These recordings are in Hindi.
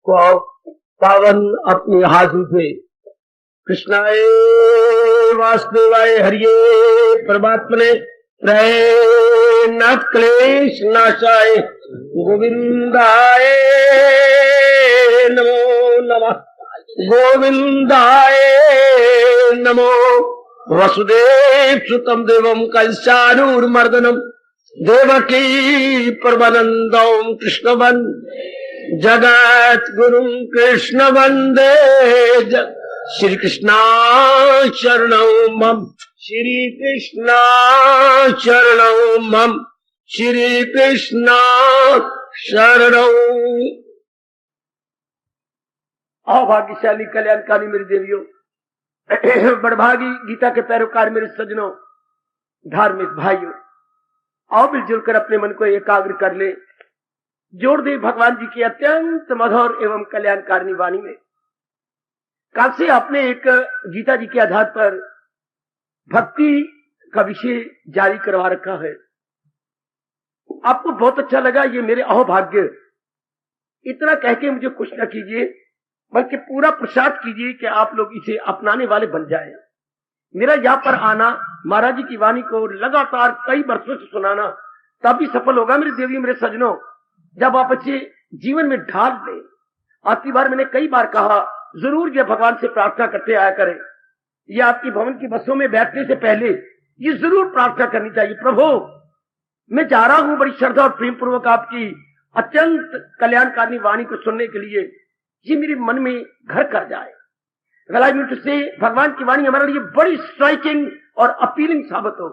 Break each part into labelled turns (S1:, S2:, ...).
S1: को पावन अपनी हाथों से कृष्णाय वासुदेवाय हरिये परमात्मने नाथ क्लेश नाशाय गोविंदाय नमो नमः गोविंदाय नमो वसुदेव सुतम देवम कंसानूर्मर्दनम देवकी परमानंदम कृष्ण जगत गुरु कृष्ण वंदे श्री कृष्णा शरणं मम श्री कृष्णा शरणं मम श्री कृष्णा शरणं। अभाग्यशाली कल्याणकारी मेरी देवियों, बड़भागी गीता के पैरोकार मेरे सज्जनों, धार्मिक भाइयों, आओ मिलजुल कर अपने मन को एकाग्र कर ले, जोड़ दे भगवान जी की अत्यंत मधुर एवं कल्याणकारिणी वाणी में। कल से आपने एक गीता जी के आधार पर भक्ति का विषय जारी करवा रखा है। आपको बहुत अच्छा लगा, ये मेरे अहोभाग्य। इतना कह के मुझे खुश न कीजिए, बल्कि पूरा प्रसाद कीजिए कि आप लोग इसे अपनाने वाले बन जाएं। मेरा यहाँ पर आना, महाराज जी की वाणी को लगातार कई वर्षों से सुनाना, तभी सफल होगा मेरी देवी मेरे सज्जनों, जब आप अच्छे जीवन में ढाल दें। आखिरी बार मैंने कई बार कहा, जरूर ये भगवान से प्रार्थना करते आया करें। ये आपकी भवन की बसों में बैठने से पहले ये जरूर प्रार्थना करनी चाहिए, प्रभु मैं जा रहा हूं बड़ी श्रद्धा और प्रेम पूर्वक आपकी अत्यंत कल्याणकारिणी वाणी को सुनने के लिए, ये मेरे मन में घर कर जाए। गला मिनट से भगवान की वाणी हमारे लिए बड़ी स्ट्राइकिंग और अपीलिंग साबित हो,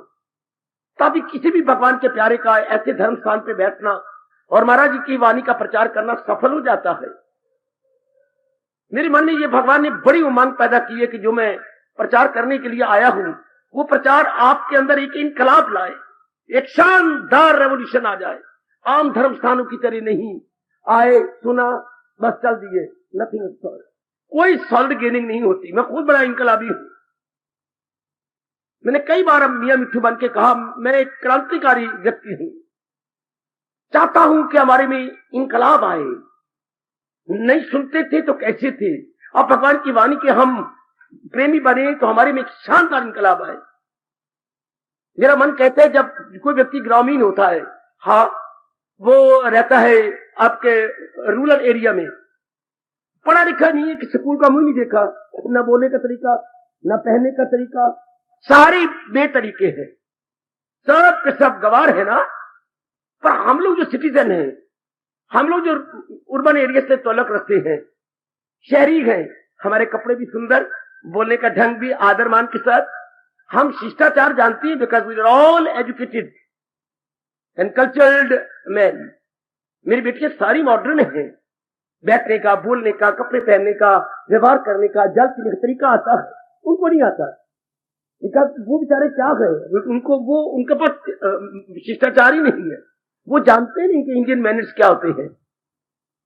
S1: तभी किसी भी भगवान के प्यारे का ऐसे धर्म स्थान पे बैठना और महाराज जी की वाणी का प्रचार करना सफल हो जाता है। मेरे मन में ये भगवान ने बड़ी उमंग पैदा की है कि जो मैं प्रचार करने के लिए आया हूं, वो प्रचार आपके अंदर एक इनकलाब लाए, एक शानदार रेवोल्यूशन आ जाए। आम धर्म स्थानों की तरह नहीं आए, सुना, बस चल दिए, नथिंग सॉलिड, कोई सॉलिड गेनिंग नहीं होती। मैं खुद बड़ा इनकलाबी हूं। मैंने कई बार मियां मिट्ठू बन के कहा, मैं एक क्रांतिकारी व्यक्ति हूं, चाहता हूं कि हमारे में इनकलाब आए। नहीं सुनते थे तो कैसे थे, अब भगवान की वाणी के हम प्रेमी बने तो हमारे में एक शानदार इनकलाब आए। मेरा मन कहता है, जब कोई व्यक्ति ग्रामीण होता है, हाँ वो रहता है आपके रूरल एरिया में, पढ़ा लिखा नहीं है, कि स्कूल का मुंह नहीं देखा, न बोलने का तरीका, न पहनने का तरीका, सारे बेतरीके हैं, सब के सब गवार है ना। पर हम लोग जो सिटीजन हैं, हम लोग जो अर्बन एरिया से ताल्लुक रखते हैं, शहरी हैं, हमारे कपड़े भी सुंदर, बोलने का ढंग भी आदर मान के साथ, हम शिष्टाचार जानते हैं, because we are all educated and cultured man. मेरी बेटियां सारी मॉडर्न हैं, बैठने का, बोलने का, कपड़े पहनने का, व्यवहार करने का, जल पीने का तरीका आता है, उनको नहीं आता। वो बेचारे क्या है, उनको वो उनके पास शिष्टाचार ही नहीं है, वो जानते नहीं कि इंडियन मैनर्स क्या होते हैं।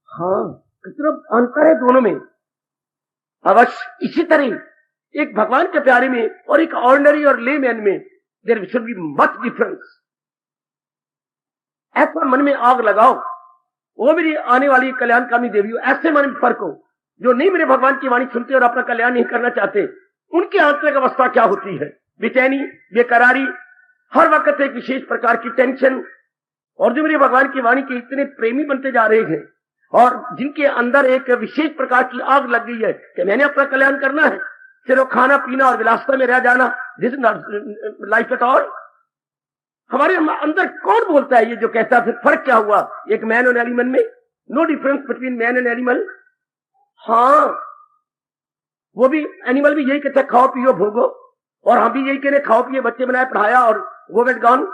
S1: हाँ, कितना अंतर है दोनों में। अवश्य इसी तरह एक भगवान के प्यारे में और एक ऑर्डिनरी और ले मैन में there should be much difference. ऐसा मन में आग लगाओ, वो मेरी आने वाली कल्याणकामी देवियों, ऐसे मन में फर्क हो, जो नहीं मेरे भगवान की वाणी सुनते और अपना कल्याण नहीं करना चाहते, उनकी आंतरिक अवस्था क्या होती है, बेचैनी, बेकरारी, हर वक्त एक विशेष प्रकार की टेंशन। और जो मेरे भगवान की वाणी के इतने प्रेमी बनते जा रहे हैं और जिनके अंदर एक विशेश प्रकार की आग लग गई है कि मैंने अपना कल्याण करना है, सिर्फ खाना पीना और विलासिता में रह जाना, this is not life at all. हमारे अंदर कौन बोलता है ये जो कहता है, फिर फर्क क्या हुआ एक मैन और एनिमल में? No difference between man and animal. हाँ, वो भी एनिमल भी यही कहते खाओ पियो भोगो, और हम भी यही कह रहे खाओ पिए, बच्चे बनाए, पढ़ाया और गो गेट गॉन।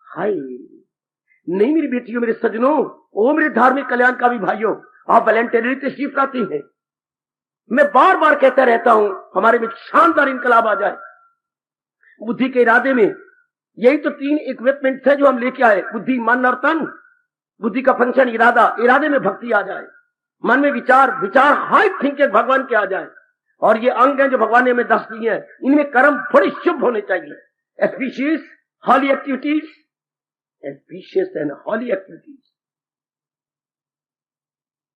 S1: हाय नहीं मेरी बेटियों, मेरे सज्जनों, ओ मेरे धार्मिक कल्याण का भी भाइयों, आप वॉलंटरी तशरीफ लाती हैं। मैं बार बार कहता रहता हूं, हमारे में शानदार इनकलाब आ जाए। बुद्धि के इरादे में यही तो 3 इक्विपमेंट है जो हम लेके आए, बुद्धि, मन और तन। बुद्धि का फंक्शन इरादा, इरादे में भक्ति आ जाए, मन में विचार, विचार हाई थिंकिंग भगवान के आ जाए, और ये अंग हैं जो भगवान ने हमें 10 दिए हैं, इनमें कर्म बड़े शुभ होने चाहिए। Auspicious holy activities, auspicious and holy activities.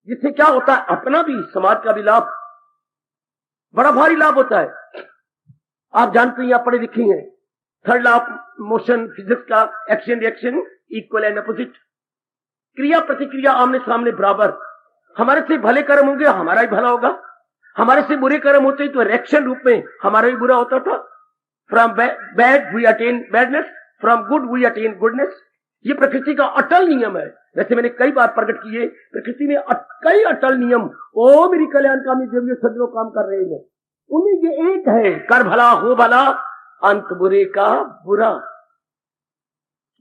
S1: जिससे क्या होता है, अपना भी समाज का भी लाभ, बड़ा भारी लाभ होता है। आप जानते हैं, आप पढ़े लिखे हैं, third law of motion physics का, action reaction equal and opposite, क्रिया प्रतिक्रिया आमने सामने बराबर। हमारे से भले कर्म होंगे हमारा ही भला होगा, हमारे से बुरे कर्म होते तो रिएक्शन रूप में हमारा ही बुरा होता था। From bad we attain badness, from good we attain goodness. ये प्रकृति का अटल नियम है। वैसे मैंने कई बार प्रकट किए, प्रकृति में कई अटल नियम, ओ मेरी कल्याणकामी देवियों सज्जनों काम कर रहे हैं। उन्हीं ये एक है, कर भला हो भला, अंत बुरे का बुरा।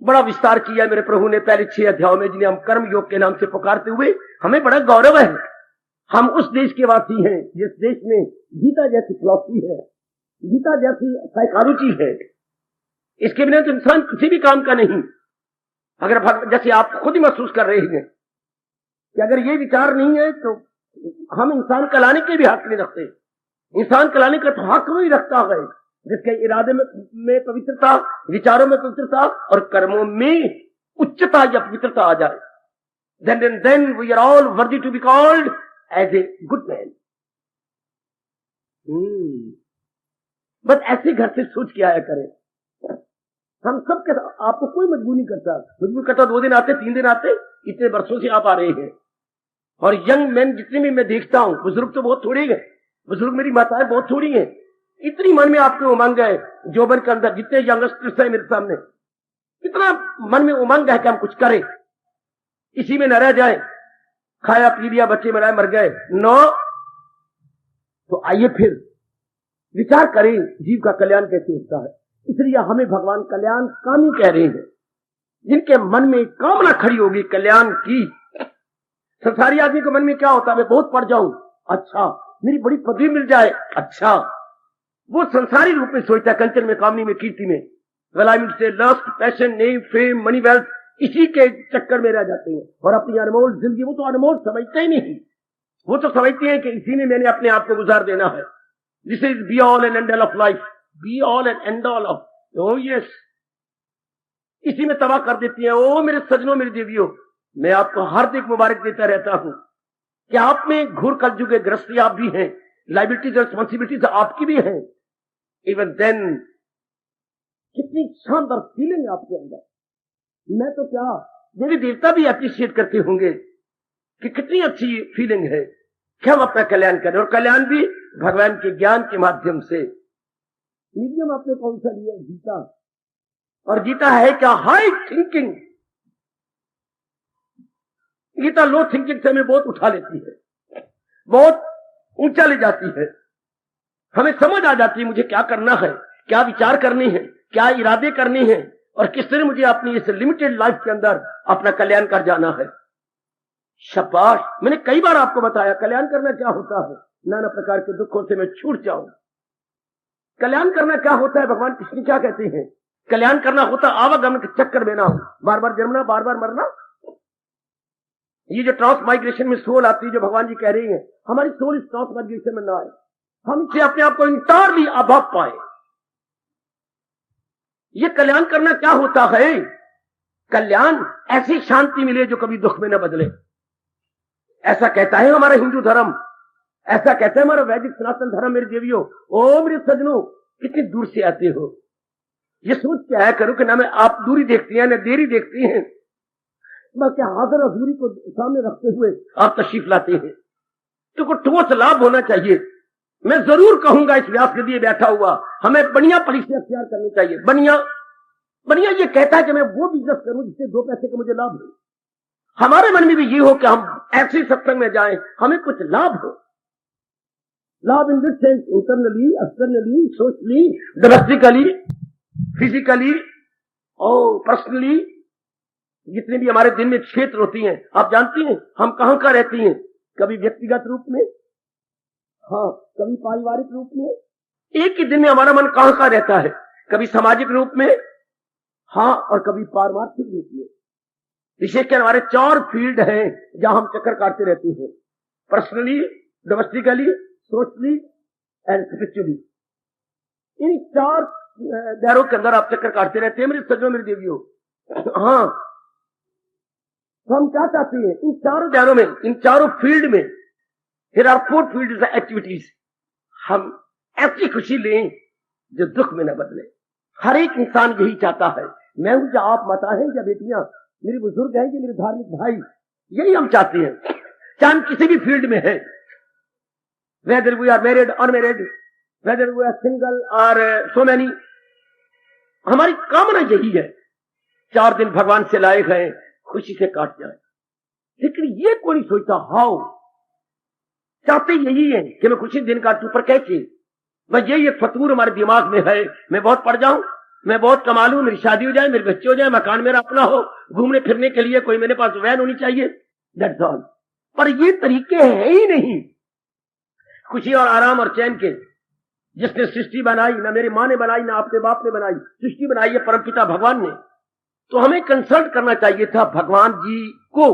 S1: बड़ा विस्तार किया मेरे प्रभु ने पहले 6 अध्यायों में, जिन्हें हम कर्म योग के नाम से पुकारते हुए हमें बड़ा गौरव है। हम उस देश के वासी हैं जिस देश में गीता जैसी फिलॉसफी है, गीता जैसी साइकोलॉजी है। इसके बिना तो इंसान किसी भी काम का नहीं। अगर जैसे आप खुद ही महसूस कर रहे हैं कि अगर ये विचार नहीं है तो हम इंसान कहलाने के भी हक नहीं रखते। इंसान कहलाने का तो हक नहीं रखता है जिसके इरादे में पवित्रता, विचारों में पवित्रता और कर्मों में उच्चता या पवित्रता आ जाए। then we are all worthy to be called as a good man। बस ऐसे घर से सोच के आया करें। हम सब के आपको कोई मजबूर नहीं करता, 2 दिन आते 3 दिन आते, इतने वर्षों से आप आ रहे हैं। और यंग मैन जितने भी मैं देखता हूं, बुजुर्ग तो बहुत थोड़े हैं, बुजुर्ग मेरी माताएं बहुत थोड़ी हैं, इतनी मन में आपके उमंग है जोबन के अंदर। जितने यंगस्टर्स है मेरे सामने, इतना मन में उमंग है कि हम कुछ करें, इसी में न रह जाए, खाया पी लिया, बच्चे मराए मर गए, नो। तो आइए फिर विचार करें जीव का कल्याण कैसे होता है। इसलिए हमें भगवान कल्याण कामी कह रहे हैं। जिनके मन में कामना खड़ी होगी कल्याण की। संसारी आदमी के मन में क्या होता है, मैं बहुत पढ़ जाऊं, अच्छा, मेरी बड़ी पदवी मिल जाए, अच्छा। वो संसारी रूप में सोचता है, कंचन में, कामनी में, कीर्ति में, वेलाइमेंट से, lust, passion, name, fame, money, wealth, इसी के चक्कर में रह जाते हैं। और अपनी अनमोल जिंदगी वो तो अनमोल समझते ही नहीं। वो तो समझते हैं कि इसी में मैंने अपने आप को गुजार देना है। This is be all and and all of life, be all and and all of, O yes, इसी में तबाह कर देती है। ओ मेरे सजनों, मेरी देवियों, मैं आपको हार्दिक मुबारक देता रहता हूं कि आप में घोर कलयुग ग्रस्ती आप भी हैं, लाइबिलिटीज और रिस्पॉन्सिबिलिटीज आपकी भी हैं। इवन देन कितनी शानदार फीलिंग है आपके अंदर। मैं तो क्या, देवी देवता भी अप्रिशिएट करते होंगे कि कितनी अच्छी फीलिंग है कि हम अपना कल्याण करें, और कल्याण भी भगवान के ज्ञान के माध्यम से। मीडियम आपने कौन सा लिया? गीता। और गीता है क्या? High thinking. Gita low thinking से हमें बहुत उठा लेती है, बहुत ऊंचा ले जाती है। हमें समझ आ जाती है मुझे क्या करना है, क्या विचार करने हैं, क्या इरादे करने हैं, और किस तरह मुझे अपनी इस लिमिटेड लाइफ के अंदर अपना कल्याण कर जाना है। शाबाश। मैंने कई बार आपको बताया कल्याण करना क्या होता है। नाना प्रकार के दुखों से मैं छूट जाऊं। कल्याण करना क्या होता है, भगवान कृष्ण क्या कहते हैं? कल्याण करना होता आवागमन के चक्कर में ना हो, बार बार जन्मना, बार बार मरना। ये जो ट्रांस माइग्रेशन में सोल आती है, जो भगवान जी कह रही है, हमारी सोल इस ट्रांस माइग्रेशन में ना आए, हम इससे अपने आप को इंटायरली अभाव पाए। ये कल्याण करना क्या होता है? कल्याण ऐसी शांति मिले जो कभी दुख में न बदले। ऐसा कहता है हमारा हिंदू धर्म, ऐसा कहता है हमारा वैदिक सनातन धर्म। मेरे देवियों, ओ मेरे सजनों, कितनी दूर से आते हो। ये सोच के आया करो कि ना मैं आप दूरी देखती हैं, ना देरी देखती हैं, बस क्या हाजिर हजूरी को सामने रखते हुए आप तशरीफ लाते हैं। तो कोई ठोस लाभ होना चाहिए। मैं जरूर कहूंगा इस व्यास के लिए बैठा हुआ, हमें बढ़िया पॉलिसी अख्तियार करनी चाहिए। बढ़िया ये कहता है कि मैं वो बिजनेस करूं जिससे 2 पैसे का मुझे लाभ हो। हमारे मन में भी ये हो कि हम ऐसे सत्संग में जाएं, हमें कुछ लाभ हो। लाभ in this sense, internally, externally, socially, domestically, physically और पर्सनली। जितने भी हमारे दिन में क्षेत्र होती हैं, आप जानती हैं हम कहां कहां रहती हैं। कभी व्यक्तिगत रूप में, हाँ, कभी पारिवारिक रूप में। एक ही दिन में हमारा मन कहां कहां रहता है, कभी सामाजिक रूप में, हाँ, और कभी पारमार्थिक रूप में। विशेषकर हमारे 4 फील्ड हैं जहां हम चक्कर काटते रहते हैं, personally, domestically, socially and spiritually. इन 4 दायरों के अंदर आप चक्कर काटते रहते हैं मेरे सज्जनों, मेरी देवियों। हाँ, तो हम क्या चाहते हैं इन चारों ध्यानों में, इन चारों फील्ड में, फिर आर 4 फील्ड एक्टिविटीज, हम ऐसी खुशी लें जो दुख में न बदले। हर एक इंसान यही चाहता है। मैं हूं या आप माता है या बेटियां, मेरे बुजुर्ग हैं या मेरे धार्मिक भाई, यही हम चाहते हैं। चाहे हम किसी भी फील्ड में है, whether we are married unmarried, whether we are single और सो मैनी, हमारी कामना यही है 4 दिन भगवान से लाए गए खुशी से काट जाए। लेकिन ये कोई नहीं सोचता हाउ, चाहते यही है कि मैं खुशी दिन काटूं, पर कैसे? बस यही एक फतूर हमारे दिमाग में है, मैं बहुत पढ़ जाऊं, मैं बहुत कमा लूं, मेरी शादी हो जाए, मेरे बच्चे हो जाए, मकान मेरा अपना हो, घूमने फिरने के लिए कोई मेरे पास वैन होनी चाहिए, दैट्स ऑल। पर ये तरीके हैं ही नहीं खुशी और आराम और चैन के। जिसने सृष्टि बनाई, ना मेरी माँ ने बनाई, ना आपके बाप ने बनाई, सृष्टि बनाई है परमपिता भगवान ने। तो हमें कंसल्ट करना चाहिए था भगवान जी को,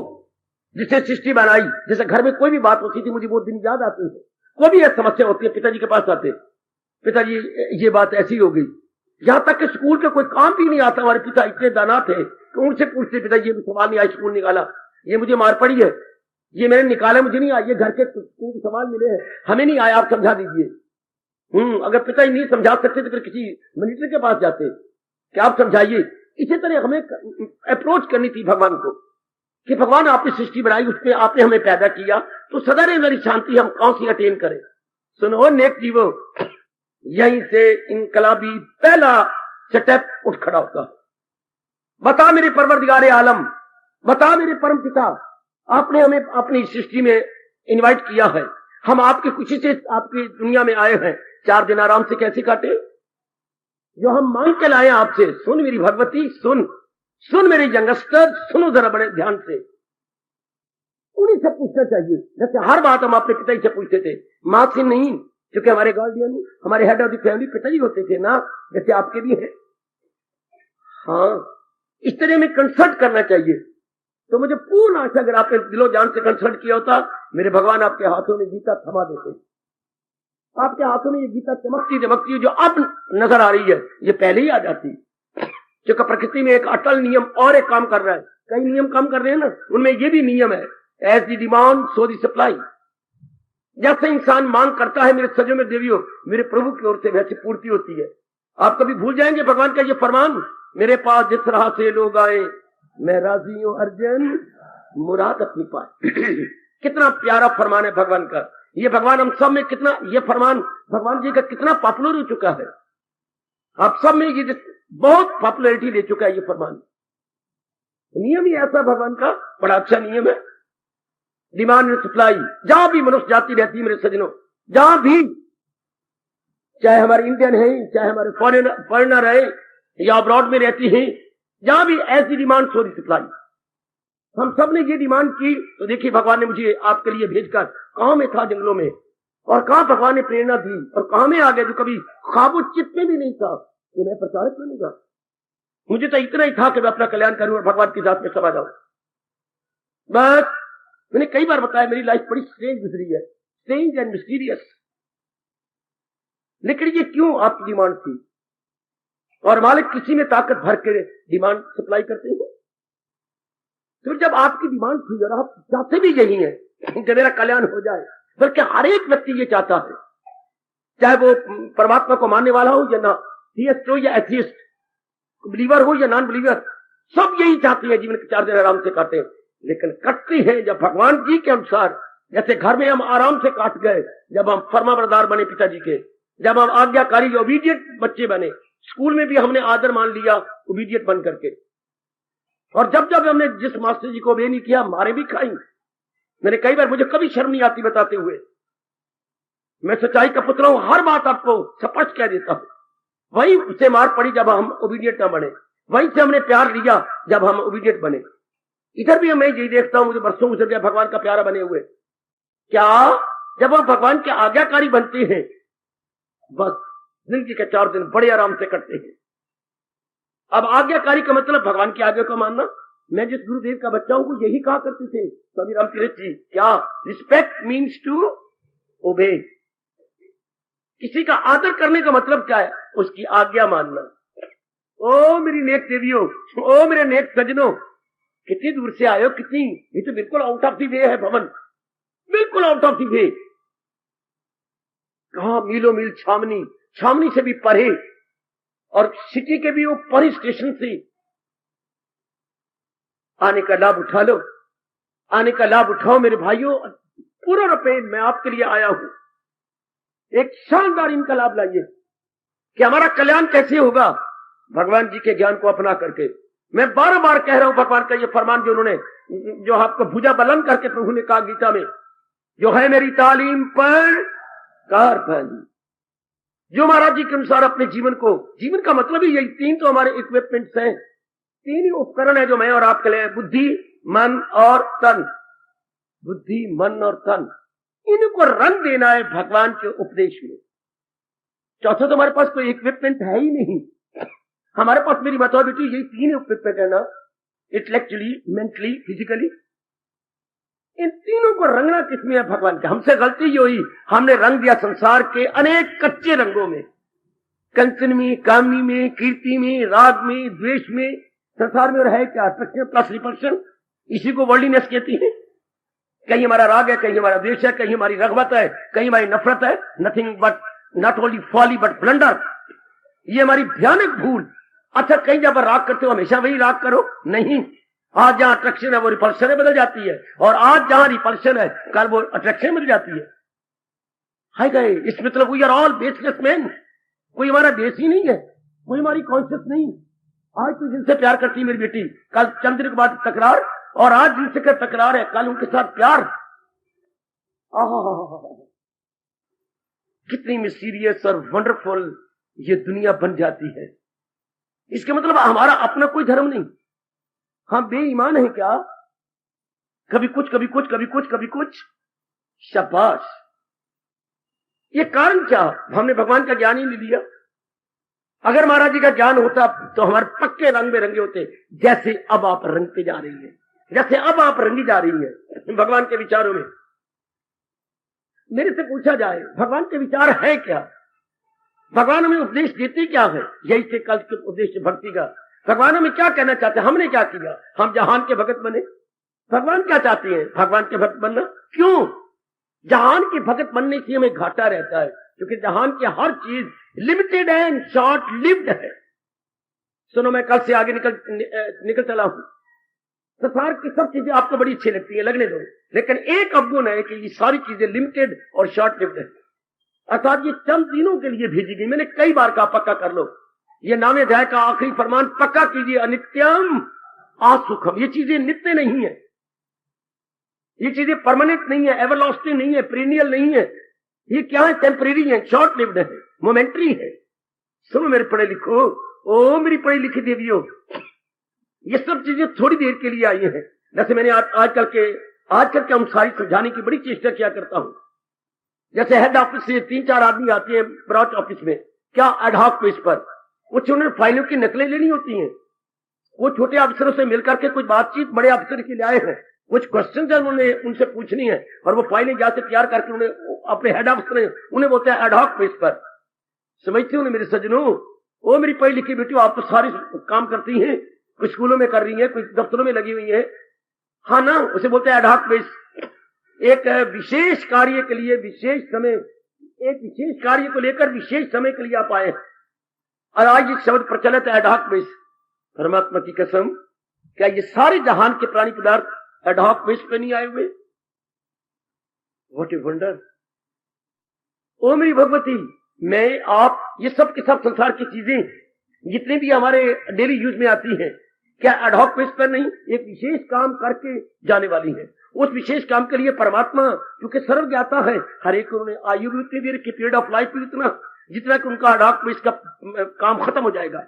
S1: जिसे सृष्टि बनाई। जैसे घर में कोई भी बात होती थी, मुझे वो दिन याद आते हैं, कोई भी समस्या होती है, पिताजी के पास आते, पिताजी ये बात ऐसी हो गई। यहां तक कि स्कूल के कोई काम भी नहीं आता, हमारे पिता इतने दाना थे कि उनसे पूछते, पिताजी ये सवाल नहीं आया, स्कूल निकाला, ये मुझे मार पड़ी है, ये मैंने निकाला, मुझे नहीं आया, ये घर के स्कूल के सवाल मिले हैं, हमें नहीं आया, आप समझा दीजिए। अगर पिताजी नहीं समझा सकते तो फिर किसी मिलिट्री के पास जाते कि आप समझाइए। इसी तरह हमें अप्रोच करनी थी भगवान को कि भगवान आपने सृष्टि बनाई, उसमें आपने हमें पैदा किया, तो सदा रहे मेरी शांति हम कौन सी अटेन करें। सुनो नेक जीवो, यहीं से इनकलाबी पहला स्टेप उठ खड़ा होता है। बता मेरे परवरदिगारे आलम, बता मेरे परम पिता, आपने हमें अपनी सृष्टि में इनवाइट किया है, हम आपकी खुशी से आपकी दुनिया में आए हैं, 4 दिन आराम से कैसे काटे? जो हम मांग के लाए आपसे, सुन मेरी भगवती, सुन सुन मेरे यंगस्टर, सुनो जरा बड़े ध्यान से। उन्हीं से पूछना चाहिए, जैसे हर बात हम अपने पिताजी से पूछते थे, माँ से नहीं, क्योंकि हमारे गार्डियन, हमारे हेड ऑफ द फैमिली पिताजी होते थे ना, जैसे आपके भी हैं। हाँ, इस तरह में कंसल्ट करना चाहिए। तो मुझे पूर्ण आशा, अगर आपने दिलो जान से कंसल्ट किया होता, मेरे भगवान आपके हाथों में गीता थमा देते। आपके हाथों में ये गीता चमकती चमकती जो अब नजर आ रही है, ये पहले ही आ जाती। क्योंकि प्रकृति में एक अटल नियम और एक काम कर रहा है, कई नियम काम कर रहे हैं ना, उनमें ये भी नियम है, as the demand so the supply. जैसे इंसान मांग करता है मेरे सजो में देवियों, मेरे प्रभु की ओर से वैसे पूर्ति होती है। आप कभी भूल जाएंगे भगवान का ये फरमान, मेरे पास जिस राह से लोग आए मैं राजी हूं अर्जन मुराद अपनी पाए। कितना प्यारा फरमान है भगवान का ये। भगवान हम सब में कितना, ये फरमान भगवान जी का कितना पॉपुलर हो चुका है, आप सब में ये बहुत पॉपुलैरिटी ले चुका है ये फरमान। नियम ही ऐसा भगवान का, बड़ा अच्छा नियम है, डिमांड एंड सप्लाई। जहां भी मनुष्य जाति रहती है मेरे सजनों, जहां भी, चाहे हमारे इंडियन है, चाहे हमारे फॉरेनर है या अब्रॉड में रहती है, जहां भी ऐसी डिमांड सो दी सप्लाई। हम सब ने ये डिमांड की, तो देखिए भगवान ने मुझे आपके लिए भेजकर, कहां में था जंगलों में, और कहां भगवान ने प्रेरणा दी, और कहां में आ गया जो कभी ख्वाबो चित्त में भी नहीं था कि मैं प्रचारित करूंगा। मुझे तो इतना ही था कि मैं अपना कल्याण करूं और भगवान की जात में समा जाऊं। बस मैंने कई बार बताया, मेरी लाइफ बड़ी स्ट्रेंज गुजरी है, स्ट्रेंज एंड मिस्टीरियस। लेकिन ये क्यों आपकी डिमांड थी, और मालिक किसी में ताकत भर के डिमांड सप्लाई करते हैं। तो जब आपकी डिमांड थी और आप चाहते भी यही है कि मेरा कल्याण हो जाए, बल्कि हर एक व्यक्ति ये चाहता है, चाहे वो परमात्मा को मानने वाला हो या ना, थियस्ट हो या एथियस्ट, बिलीवर हो या नॉन बिलीवर, सब यही चाहते हैं जीवन के 4 दिन आराम से काटे। लेकिन कटती है जब भगवान जी के अनुसार, जैसे घर में हम आराम से काट गए, जब हम फर्माबरदार बने पिताजी के, जब हम आज्ञाकारी ओबीडियंट बच्चे बने, स्कूल में भी हमने आदर मान लिया ओबीडियंट बन करके, और जब जब हमने जिस मास्टर जी को obey नहीं किया, मारे भी खाई। मैंने कई बार, मुझे कभी शर्म नहीं आती बताते हुए, मैं सच्चाई का पुत्र हूं, हर बात आपको स्पष्ट कह देता हूं। वही से मार पड़ी जब हम ओबीडियंट ना बने, वहीं से हमने प्यार लिया जब हम ओबीडियंट बने। इधर भी मैं यही देखता हूं, मुझे बरसों गुजर गया भगवान का प्यारा बने हुए। क्या जब हम भगवान के आज्ञाकारी बनते हैं, बस जिंदगी के 4 दिन बड़े आराम से कटते हैं। अब आज्ञाकारी का मतलब भगवान की आज्ञा को मानना। मैं जिस गुरुदेव का बच्चा हूं वो यही कहा करते थे स्वामी राम तीरथ जी, क्या रिस्पेक्ट मीन्स टू ओबे। किसी का आदर करने का मतलब क्या है, उसकी आज्ञा मानना। ओ मेरी नेक देवियों, ओ मेरे नेक सजनों, कितनी दूर से आए हो, कितनी, ये तो बिल्कुल आउट ऑफ द वे है भवन, बिल्कुल आउट ऑफ द वे। कहा मीलों मील छावनी, छावनी से भी परे और सिटी के भी वो परे स्टेशन से आने का लाभ उठा लो, आने का लाभ उठाओ मेरे भाइयों। पूरा रुपये मैं आपके लिए आया हूं, एक शानदार इनका लाभ लाइए कि हमारा कल्याण कैसे होगा भगवान जी के ज्ञान को अपना करके। मैं बार बार कह रहा हूं, भगवान का ये फरमान जो उन्होंने, जो आपको भुजा बुलंद करके प्रभु ने कहा गीता में, जो है मेरी तालीम पर कारबंद, जो महाराज जी के अनुसार अपने जीवन को, जीवन का मतलब ही यही, तीन तो हमारे इक्विपमेंट्स हैं, तीन ही उपकरण है जो मैं और आपके लिए, बुद्धि मन और तन, बुद्धि मन और तन, इनको रंग देना है भगवान के उपदेश में। चौथा तो हमारे पास कोई इक्विपमेंट है ही नहीं, हमारे पास मेरी बताओ बेटी यही तीन इक्विपमेंट है ना, इंटेलेक्चुअली, मेंटली, फिजिकली। इन तीनों को रंगना किसमें है भगवान का। हमसे गलती ये हुई, हमने रंग दिया संसार के अनेक कच्चे रंगों में, कंचन में, कामनी में, कीर्ति में, राग में, द्वेष में। संसार में और है क्या, अट्रैक्शन प्लस रिपल्शन, इसी को वर्ल्डलीनेस कहती है। कहीं हमारा राग है, कहीं हमारा द्वेष है, कहीं हमारी रग़बत है, कहीं हमारी नफरत है। Nothing but not only folly but blunder, ये हमारी भयानक भूल। अच्छा, कहीं जब राग करते हो हमेशा वही राग करो, नहीं। आज जहां अट्रैक्शन है वो रिपल्शन में बदल जाती है, और आज जहां रिपल्शन है कल वो अट्रैक्शन में बदल जाती है। हाय गए, इस मतलब we are all baseless man, कोई हमारा बेस ही नहीं है, कोई हमारी कॉन्शियस नहीं। आज तो जिनसे प्यार करती है मेरी बेटी, कल चंद दिन के बाद तकरार, और आज जिनसे कर तकरार है कल उनके साथ प्यार। कितनी मिस्टीरियस और वंडरफुल ये दुनिया बन जाती है। इसका मतलब हमारा अपना कोई धर्म नहीं, हम बेईमान हैं क्या, कभी कुछ कभी कुछ कभी कुछ कभी कुछ। शाबाश, ये कारण क्या, हमने भगवान का ज्ञान ही नहीं लिया। अगर महाराज जी का ज्ञान होता तो हमारे पक्के रंग में रंगे होते, जैसे अब आप रंगते जा रही हैं, जैसे अब आप रंगी जा रही हैं भगवान के विचारों में। मेरे से पूछा जाए भगवान के विचार है क्या, भगवान हमें उपदेश देते क्या है, यही से कल के उद्देश्य भक्ति का। भगवान हमें क्या कहना चाहते हैं, हमने क्या किया, हम जहान के भगत बने। भगवान क्या चाहते हैं, भगवान के भक्त बनना। क्यों, जहान के भगत बनने से हमें घाटा रहता है, क्योंकि जहान की हर चीज लिमिटेड है एंड शॉर्ट लिव्ड है। सुनो, मैं कल से आगे निकल चला हूं। संसार की सब चीजें आपको बड़ी अच्छी लगती है, लगने दो, लेकिन एक अवगुण है कि ये सारी चीजें लिमिटेड और शॉर्ट लिव्ड है। अर्थात ये चंद दिनों के लिए भेजी गई। मैंने कई बार कहा पक्का कर लो, ये 9वें अध्याय का आखिरी फरमान पक्का कीजिए, अनित्यम असुखम। ये चीजें नित्य नहीं है, ये चीजें परमानेंट नहीं है, एवरलास्टिंग नहीं है, पीरियड नहीं है। ये क्या है, टेम्परेरी है, शॉर्ट लिव्ड है, मोमेंटरी है। सुनो मेरे पढ़े लिखो, ओ मेरी पढ़ी लिखी देवियों, ये सब चीजें थोड़ी देर के लिए आई हैं। जैसे मैंने आजकल के हम सारी समझाने की बड़ी चेष्टा किया करता हूं। जैसे हेड ऑफिस से 3-4 आदमी आते हैं ब्रांच ऑफिस में, क्या एडहॉक बेस पर, कुछ उन्होंने फाइलों की नकलें लेनी होती हैं, वो छोटे अफसरों से मिलकर के कुछ बातचीत बड़े अफसर के लिए आए हैं, कुछ क्वेश्चन उन्होंने उनसे पूछनी है, और वो फाइलें जाके तैयार करके उन्हें अपने हेड ऑफिसर उन्हें बोलते हैं एडहॉक बेस पर। समझते हो मेरे सज्जनों, वो मेरी पढ़ी लिखी बेटियों, आप तो सारे काम करती हैं, कुछ स्कूलों में कर रही है, कुछ दफ्तरों में लगी हुई है, हाँ ना, उसे बोलते हैं एडहॉक बेस। एक विशेष कार्य के लिए विशेष समय, एक विशेष कार्य को लेकर विशेष समय के लिए आप आए, और आज ये शब्द प्रचलित है एडहॉक बेस। परमात्मा की कसम, क्या ये सारे जहान के प्राणी पदार्थ एडहॉक बेस पे नहीं आए हुए? What a wonder. ओ मेरी भगवती, मैं आप ये सब के सब संसार की चीजें जितने भी हमारे डेली यूज में आती हैं, क्या एडहॉक बेस पर नहीं, एक विशेष काम करके जाने वाली है। उस विशेष काम के लिए परमात्मा क्योंकि सर्व ज्ञाता है, हर एक उन्होंने आयु भी उतनी देर की, पीरियड ऑफ लाइफ भी उतना, जितना कि उनका एडहॉक बेस का काम खत्म हो जाएगा।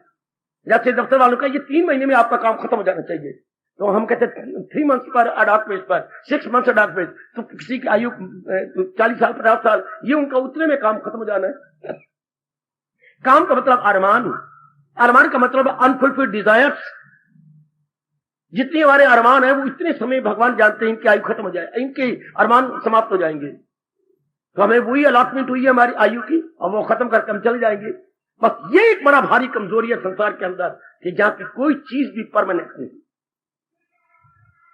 S1: जैसे दफ्तर वालों का ये 3 महीने में आपका काम खत्म हो जाना चाहिए, तो हम कहते हैं 3 मंथ्स पर एडहॉक बेस पर, 6 मंथ्स एडहॉक बेस। तो किसी की आयु 40 साल 50 साल, ये उनका उतने में काम खत्म हो जाना है। काम का मतलब अरमान, अरमान का मतलब अनफुलफिल्ड डिजायर्स। जितने हमारे अरमान है वो इतने समय भगवान जानते हैं इनकी आयु खत्म हो जाए, इनके अरमान समाप्त हो जाएंगे, तो हमें वही अलॉटमेंट हुई है हमारी आयु की, और वो खत्म करके हम चले जाएंगे। बस ये एक बड़ा भारी कमजोरी है संसार के अंदर, कि जहां की कोई चीज भी परमानेंट नहीं।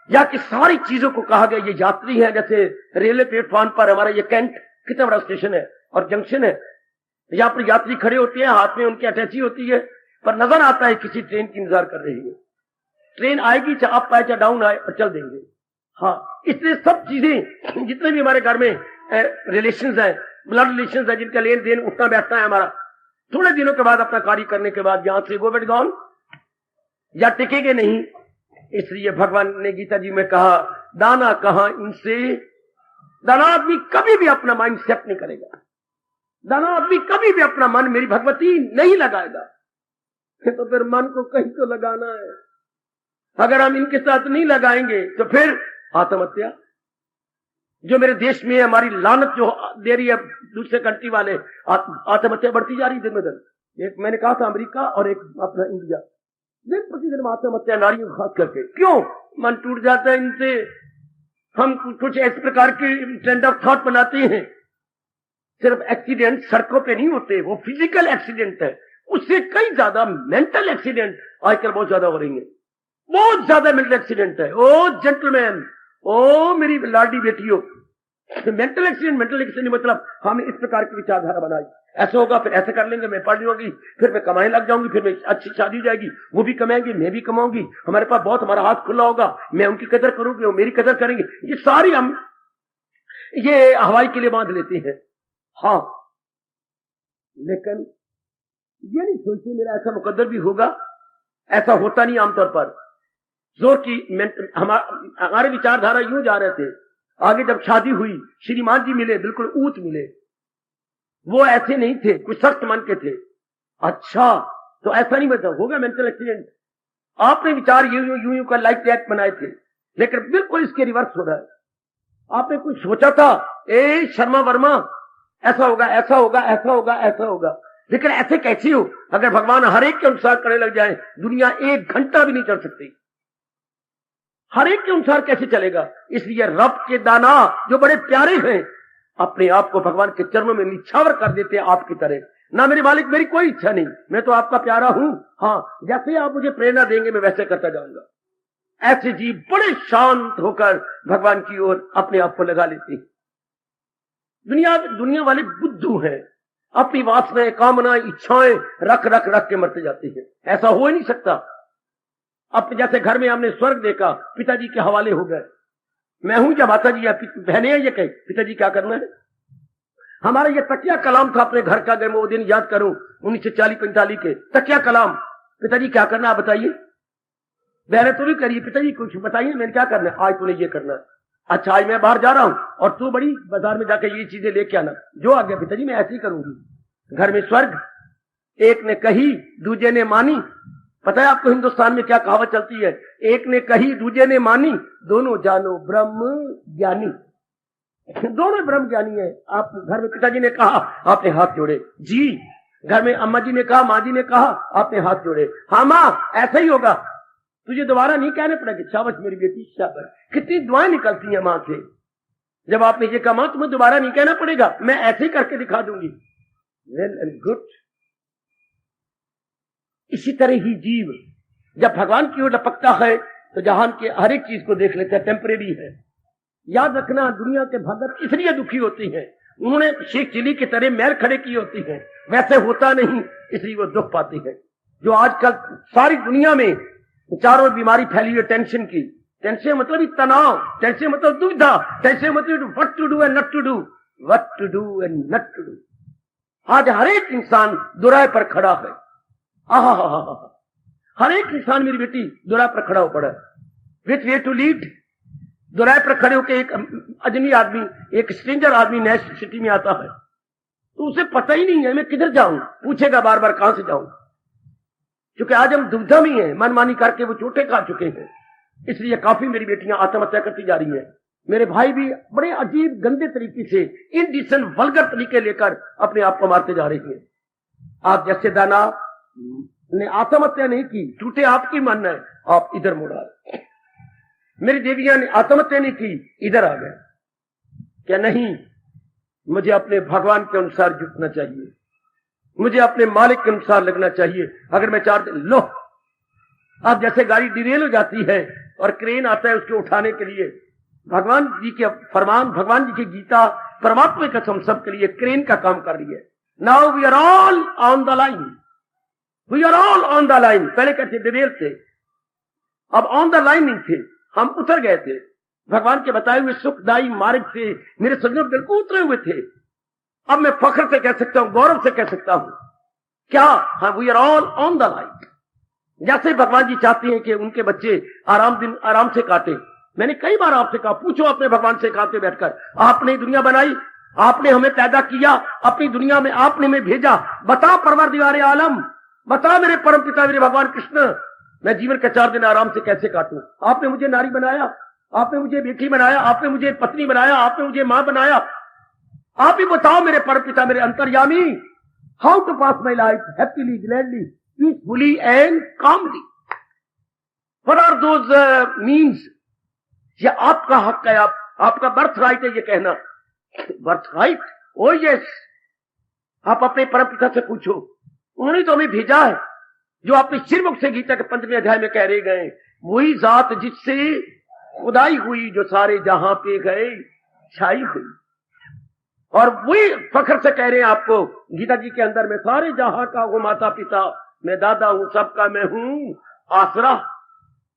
S1: या कि सारी चीजों को कहा गया ये यात्री है। जैसे रेलवे प्लेटफॉर्म पर हमारा ये कैंट कितना बड़ा स्टेशन है और जंक्शन है, यहाँ पर यात्री खड़े होते हैं, हाथ में उनकी अटैची होती है, पर नजर आता है किसी ट्रेन की इंतजार कर रही है। ट्रेन आएगी, चाहे अप आए चाहे डाउन आए, और चल देंगे। हाँ, इसलिए सब चीजें जितने भी हमारे घर में रिलेशंस है, ब्लड रिलेशंस है, जिनका लेन देन उठना बैठना है हमारा, थोड़े दिनों के बाद अपना कार्य करने के बाद यहां से गो बेट गॉन, या टिकेंगे नहीं। इसलिए भगवान ने गीता जी में कहा, दाना कहां इनसे, दाना आदमी कभी भी अपना माइंड सेट नहीं करेगा, दाना आदमी कभी भी अपना मन मेरी भगवती नहीं लगाएगा। तो फिर मन को कहीं तो लगाना है। अगर हम इनके साथ नहीं लगाएंगे तो फिर आत्महत्या, जो मेरे देश में हमारी लानत जो दे रही है दूसरे कंट्री वाले, आत्महत्या बढ़ती जा रही दिन में दिन। एक मैंने कहा था अमेरिका और एक अपना इंडिया, दिन प्रतिदिन आत्महत्या नारियों खास करके। क्यों? मन टूट जाता है इनसे। हम कुछ इस प्रकार के ट्रेंड ऑफ थॉट बनाते हैं। सिर्फ एक्सीडेंट सड़कों पे नहीं होते, वो फिजिकल एक्सीडेंट है, उससे कई ज्यादा मेंटल एक्सीडेंट आजकल बहुत ज्यादा हो रही है, बहुत ज्यादा मेंटल एक्सीडेंट है। ओ जेंटलमैन, ओ मेरी लाडी बेटियों, मेंटल एक्सीडेंट मतलब हमने इस प्रकार की विचारधारा बनाई, ऐसा होगा फिर ऐसा कर लेंगे, मैं पढ़ होगी, फिर मैं कमाने लग जाऊंगी, फिर मैं अच्छी शादी हो जाएगी, वो भी कमाएंगे मैं भी कमाऊंगी, हमारे पास बहुत हमारा हाथ खुला होगा, मैं उनकी कदर करूंगी वो मेरी कदर करेंगे। ये सारी हम ये हवाई के लिए बांध लेते हैं। हाँ, लेकिन ये नहीं सोचते मेरा ऐसा मुकद्दर भी होगा, ऐसा होता नहीं आमतौर पर। जोर की हमारे विचारधारा यूं जा रहे थे। आगे जब शादी हुई, श्रीमान जी मिले, बिल्कुल ऊंट मिले, वो ऐसे नहीं थे, कुछ सख्त मन के थे। अच्छा, तो ऐसा नहीं बता होगा मेंटल एक्सीडेंट। आपने विचार यूं का लाइक दैट बनाए थे, लेकिन बिल्कुल इसके रिवर्स हो रहा है। आपने कुछ सोचा था, ए शर्मा वर्मा, ऐसा होगा ऐसा होगा ऐसा होगा ऐसा होगा, लेकिन ऐसे कैसे हो? अगर भगवान हर एक के अनुसार करने लग जाए, दुनिया 1 घंटा भी नहीं चल सकती। हर एक के अनुसार कैसे चलेगा? इसलिए रब के दाना जो बड़े प्यारे हैं, अपने आप को भगवान के चरणों में निछावर कर देते हैं आपकी तरह। ना मेरे मालिक मेरी कोई इच्छा नहीं, मैं तो आपका प्यारा हूं, हाँ जैसे आप मुझे प्रेरणा देंगे मैं वैसे करता जाऊंगा। ऐसे जीव बड़े शांत होकर भगवान की ओर अपने आप को लगा लेते हैं। दुनिया वाले बुद्धू हैं, अपनी वासनाएं कामनाएं इच्छाएं रख रख रख के मरते जाते हैं। ऐसा हो ही नहीं सकता। अब जैसे घर में हमने स्वर्ग देखा, पिताजी के हवाले हो गए, मैं हूं या माता जी या बहने हैं, ये कहे पिताजी क्या करना है। हमारा ये तकिया कलाम था अपने घर का, अगर मैं वो दिन याद करूं 1940-45 के तकिया कलाम, पिताजी क्या करना आप बताइए। बहने तो भी करिए, पिताजी कुछ बताइए मैंने क्या करना है। आज तूने ये करना है, अच्छा आज मैं बाहर जा रहा हूं और तू बड़ी बाजार में जाकर ये चीजें लेके आना, जो आ गया पिताजी मैं ऐसे ही करूंगी। घर में स्वर्ग, एक ने कही दूजे ने मानी। पता है आपको हिंदुस्तान में क्या कहावत चलती है, एक ने कही दूजे ने मानी, दोनों जानो ब्रह्म ज्ञानी। दोनों ब्रह्म ज्ञानी है। आप घर में पिताजी ने कहा आपने हाथ जोड़े जी, घर में अम्मा जी ने कहा, माँ जी ने कहा आपने हाथ जोड़े, हाँ माँ ऐसा ही होगा, तुझे दोबारा नहीं कहने पड़ेगा। शाबाश मेरी बेटी शाबाश। कितनी दुआएं निकलती हैं माँ से, जब आपने ये कहा माँ तुम्हें दोबारा नहीं कहना पड़ेगा, मैं ऐसे ही करके दिखा दूंगी। Well and good. इसी तरह ही जीव जब भगवान की ओर लपकता है तो जहान के हर एक चीज को देख लेता है, टेम्परेरी है। याद रखना, दुनिया के भगत इसलिए दुखी होती हैं, उन्होंने शेख चिली की तरह मैल खड़े की होती है, वैसे होता नहीं, इसलिए वो दुख पाती है। जो आजकल सारी दुनिया में चारों बीमारी फैली है टेंशन की। टेंशन मतलब ही तनाव, टेंशन मतलब दुविधा, टेंशन मतलब what to do and not to do, what to do and not to do. आज हर एक इंसान दुराय पर खड़ा है। हर एक इंसान मेरी बेटी दुराय पर खड़ा हो पड़ा है। विच वे टू लीड, दुराय पर खड़े होकर एक अजनबी आदमी, एक स्ट्रेंजर आदमी नए सिटी में आता है तो उसे पता ही नहीं है मैं किधर जाऊं, पूछेगा बार बार कहां से जाऊं। क्योंकि आज हम दुविधा में हैं, मनमानी करके वो चोटें खा चुके हैं, इसलिए काफी मेरी बेटियां आत्महत्या करती जा रही हैं। मेरे भाई भी बड़े अजीब गंदे तरीके से, इनडिसेंट वल्गर तरीके लेकर अपने आप को मारते जा रही हैं। आप जैसे दाना ने आत्महत्या नहीं की, टूटे आपकी मन है, आप इधर मुड़ आ गए। मेरी देवियां ने आत्महत्या नहीं की, इधर आ गए। क्या नहीं, मुझे अपने भगवान के अनुसार जुटना चाहिए, मुझे अपने मालिक के अनुसार लगना चाहिए। अगर मैं 4 दिन लो, अब जैसे गाड़ी डिरेल हो जाती है और क्रेन आता है उसके उठाने के लिए। भगवान जी के फरमान, भगवान जी की गीता परमात्मा की कसम सबके लिए क्रेन का काम कर रही है। Now we are all on the line, we are all on the line. पहले कहते डिटेल थे, अब ऑन द लाइन नहीं थे, हम उतर गए थे भगवान के बताए हुए सुखदायी मार्ग से। मेरे सज्जनों बिल्कुल उतरे हुए थे। अब मैं फख्र से कह सकता हूं, गौरव से कह सकता हूं, क्या? हाँ, we are all on the line. जैसे भगवान जी चाहते हैं कि उनके बच्चे दिन आराम से काटे। मैंने कई बार आपसे कहा, पूछो अपने भगवान से काते बैठकर, आपने दुनिया बनाई, आपने हमें पैदा किया, अपनी दुनिया में आपने हमें भेजा, बता परवरदिगार आलम, बता मेरे परम पिता मेरे भगवान कृष्ण, मैं जीवन का 4 दिन आराम से कैसे काटूं? आपने मुझे नारी बनाया, आपने मुझे बेटी बनाया, आपने मुझे पत्नी बनाया, आपने मुझे मां बनाया। आप ही बताओ मेरे परम पिता मेरे अंतर्यामी, how to pass my life happily, gladly, peacefully and calmly. What are those means? ये आपका हक है, आपका बर्थ राइट है ये कहना। Birth right? ओ यस। आप अपने परम पिता से पूछो, उन्होंने तो हमें भेजा है। जो आपने श्रीमुख से गीता के 15वें अध्याय में कह रहे गए, वही जात जिससे खुदाई हुई, जो सारे जहां पे गए छाई हुई। और वही फख्र से कह रहे हैं आपको गीता जी के अंदर में, सारे जहां का वो माता पिता, मैं दादा हूं, सबका मैं हूं आसरा।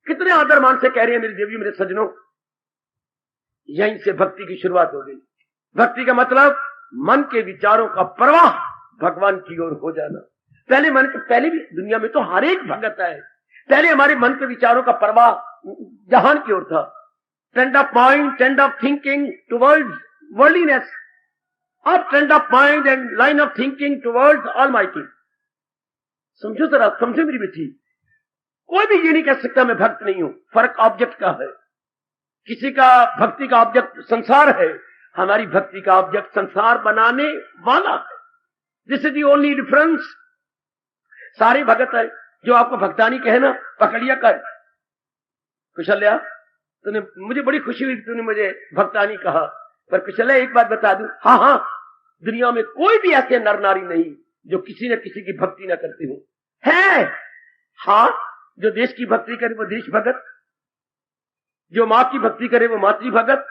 S1: कितने आदर मान से कह रहे हैं मेरी देवी मेरे सज्जनों। यहीं से भक्ति की शुरुआत हो गई। भक्ति का मतलब मन के विचारों का प्रवाह भगवान की ओर हो जाना। पहले भी दुनिया में तो हर एक भगत है, पहले हमारे मन के विचारों का प्रवाह जहान की ओर था। Trend of mind, trend of thinking towards worldliness, अब trend of mind and line of thinking towards almighty. समझो जरा, समझो मेरी बेटी। कोई भी ये नहीं कह सकता मैं भक्त नहीं हूं। फर्क ऑब्जेक्ट का है। किसी का भक्ति का ऑब्जेक्ट संसार है, हमारी भक्ति का ऑब्जेक्ट संसार बनाने वाला है। This is the only difference. सारे भगत है, जो आपको भक्तानी कहे ना, पकड़िया कर कुशल्या, तूने, मुझे बड़ी खुशी हुई तूने मुझे भक्तानी कहा, पर कुशल्या एक बात बता दूं, हाँ, दुनिया में कोई भी ऐसे नर नारी नहीं जो किसी न किसी की भक्ति न करते हो। है, हाँ, जो देश की भक्ति करे वो देश भगत, जो मां की भक्ति करे वो मातृ भगत,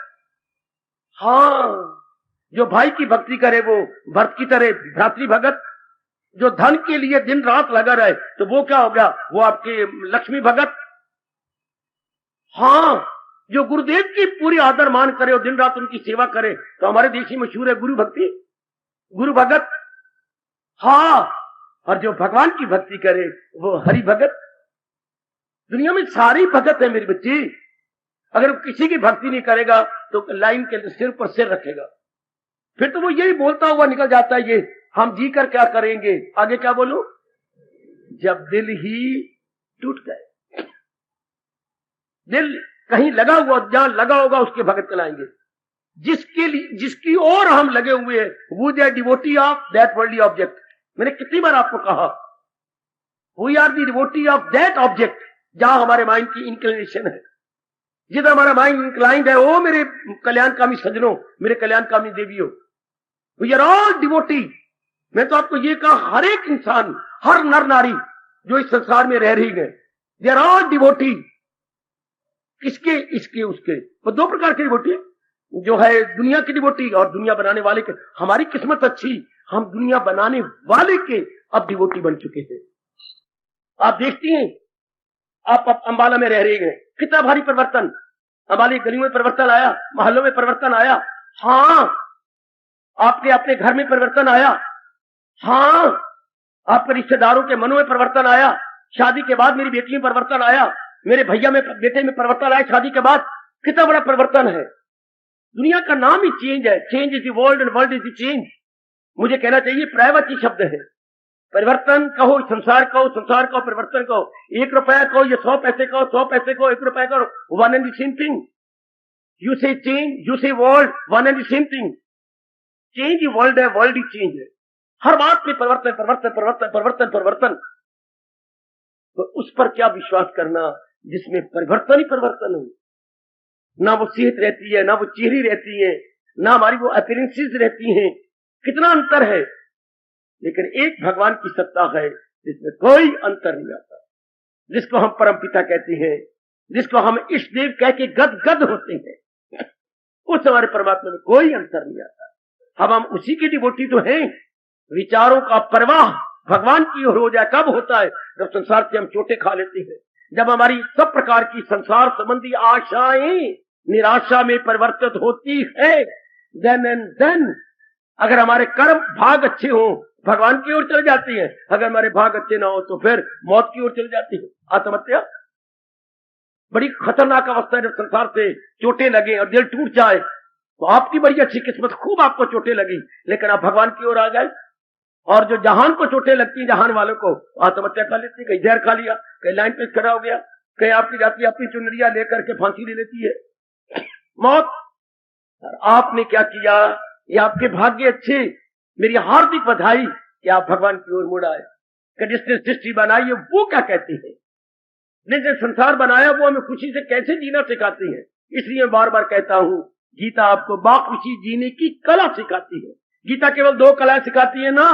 S1: हाँ, जो भाई की भक्ति करे वो भरत की तरह भ्रातृ भगत, जो धन के लिए दिन रात लगा रहे तो वो क्या हो गया, वो आपके लक्ष्मी भगत, हाँ, जो गुरुदेव की पूरी आदर मान करे और दिन रात उनकी सेवा करे तो हमारे देश में मशहूर है गुरु भक्ति, गुरु भगत, हाँ, और जो भगवान की भक्ति करे वो हरि भगत। दुनिया में सारी भगत है मेरी बच्ची। अगर वो किसी की भक्ति नहीं करेगा तो लाइन के सिर पर सिर रखेगा, फिर तो वो यही बोलता हुआ निकल जाता है, ये हम जी कर क्या करेंगे, आगे क्या बोलूं, जब दिल ही टूट गए। दिल कहीं लगा हुआ, जहां लगा होगा उसके भगत चलाएंगे। जिसकी ओर हम लगे हुए हैं वो the devotee of that worldly object. मैंने कितनी बार आपको कहा, we are the devotee of that object जहां हमारे माइंड की इंक्लिनेशन है, जिधर हमारा माइंड इंक्लाइंड है। ओ मेरे कल्याणकामी सज्जनों, मेरे कल्याणकामी देवियों, वी आर ऑल डिवोटी। मैं तो आपको ये कहा, हर एक इंसान, हर नर नारी जो इस संसार में रह रही है, दे आर ऑल डिवोटी। किसके? इसके उसके। वो 2 प्रकार की डिवोटी, जो है दुनिया की डिवोटी और दुनिया बनाने वाले के। हमारी किस्मत अच्छी, हम दुनिया बनाने वाले के अब डिवोटी बन चुके हैं। आप देखती हैं, आप अंबाला में रह रही हैं, कितना भारी परिवर्तन, हमारी गलियों में परिवर्तन आया, मोहल्लों में परिवर्तन आया, हाँ, आपके अपने घर में परिवर्तन आया, हाँ, आपके रिश्तेदारों के मनों में परिवर्तन आया, शादी के बाद मेरी बेटी में परिवर्तन आया, मेरे भैया में बेटे में परिवर्तन आया शादी के बाद। कितना बड़ा परिवर्तन है। दुनिया का नाम ही चेंज है। Change is the world and world is the change. मुझे कहना चाहिए प्रायवची शब्द है। परिवर्तन कहो, संसार कहो, संसार कहो, परिवर्तन कहो, 1 रुपया कहो, ये 100 पैसे कहो, 100 पैसे कहो, 1 रुपया कहो, one and the same thing. You से चेंज, यू से world, one and the same thing. Change he world है, वर्ल्ड ही चेंज है। हर बात में परिवर्तन परिवर्तन परिवर्तन परिवर्तन परिवर्तन। तो उस पर क्या विश्वास करना जिसमें परिवर्तन ही परिवर्तन हो। ना वो सेहत रहती है, ना वो चेहरी रहती है, ना हमारी वो अपीयरेंसेस रहती हैं। कितना अंतर है। लेकिन एक भगवान की सत्ता है जिसमें कोई अंतर नहीं आता, जिसको हम परम पिता कहते हैं, जिसको हम इष्ट देव कह के गद गद होते हैं, उस हमारे परमात्मा में कोई अंतर नहीं आता। अब हम उसी के डिवोटी तो हैं। विचारों का प्रवाह भगवान की ओर हो जाए कब होता है? जब संसार से हम चोटें खा लेते हैं, जब हमारी सब प्रकार की संसार संबंधी आशाएं निराशा में परिवर्तित होती है। देन एंड देन अगर हमारे कर्म भाग अच्छे हो भगवान की ओर चले जाती हैं, अगर हमारे भाग अच्छे ना हो तो फिर मौत की ओर चले जाती है, आत्महत्या। बड़ी खतरनाक अवस्था है जब संसार से चोटें लगे और दिल टूट जाए। तो आपकी बड़ी अच्छी किस्मत, खूब आपको चोटें लगी, लेकिन आप भगवान की ओर आ गए। और जो जहान को चोटें लगती हैं, जहान वालों को आत्महत्या कर लेती है, कहीं जहर खा लिया, कहीं लाइन पे खड़ा हो गया, कहीं आपकी जाती अपनी चुनरिया लेकर के फांसी ले लेती है, मौत। और आपने क्या किया? ये आपके भाग्य अच्छे, मेरी हार्दिक बधाई कि आप भगवान की ओर मुड़ आए। कि जिसने सृष्टि बनाई है वो क्या कहती है, जिसने संसार बनाया वो हमें खुशी से कैसे जीना सिखाती है। इसलिए बार बार कहता हूं, गीता आपको बाखुशी जीने की कला सिखाती है। गीता केवल 2 कलाएं सिखाती है ना।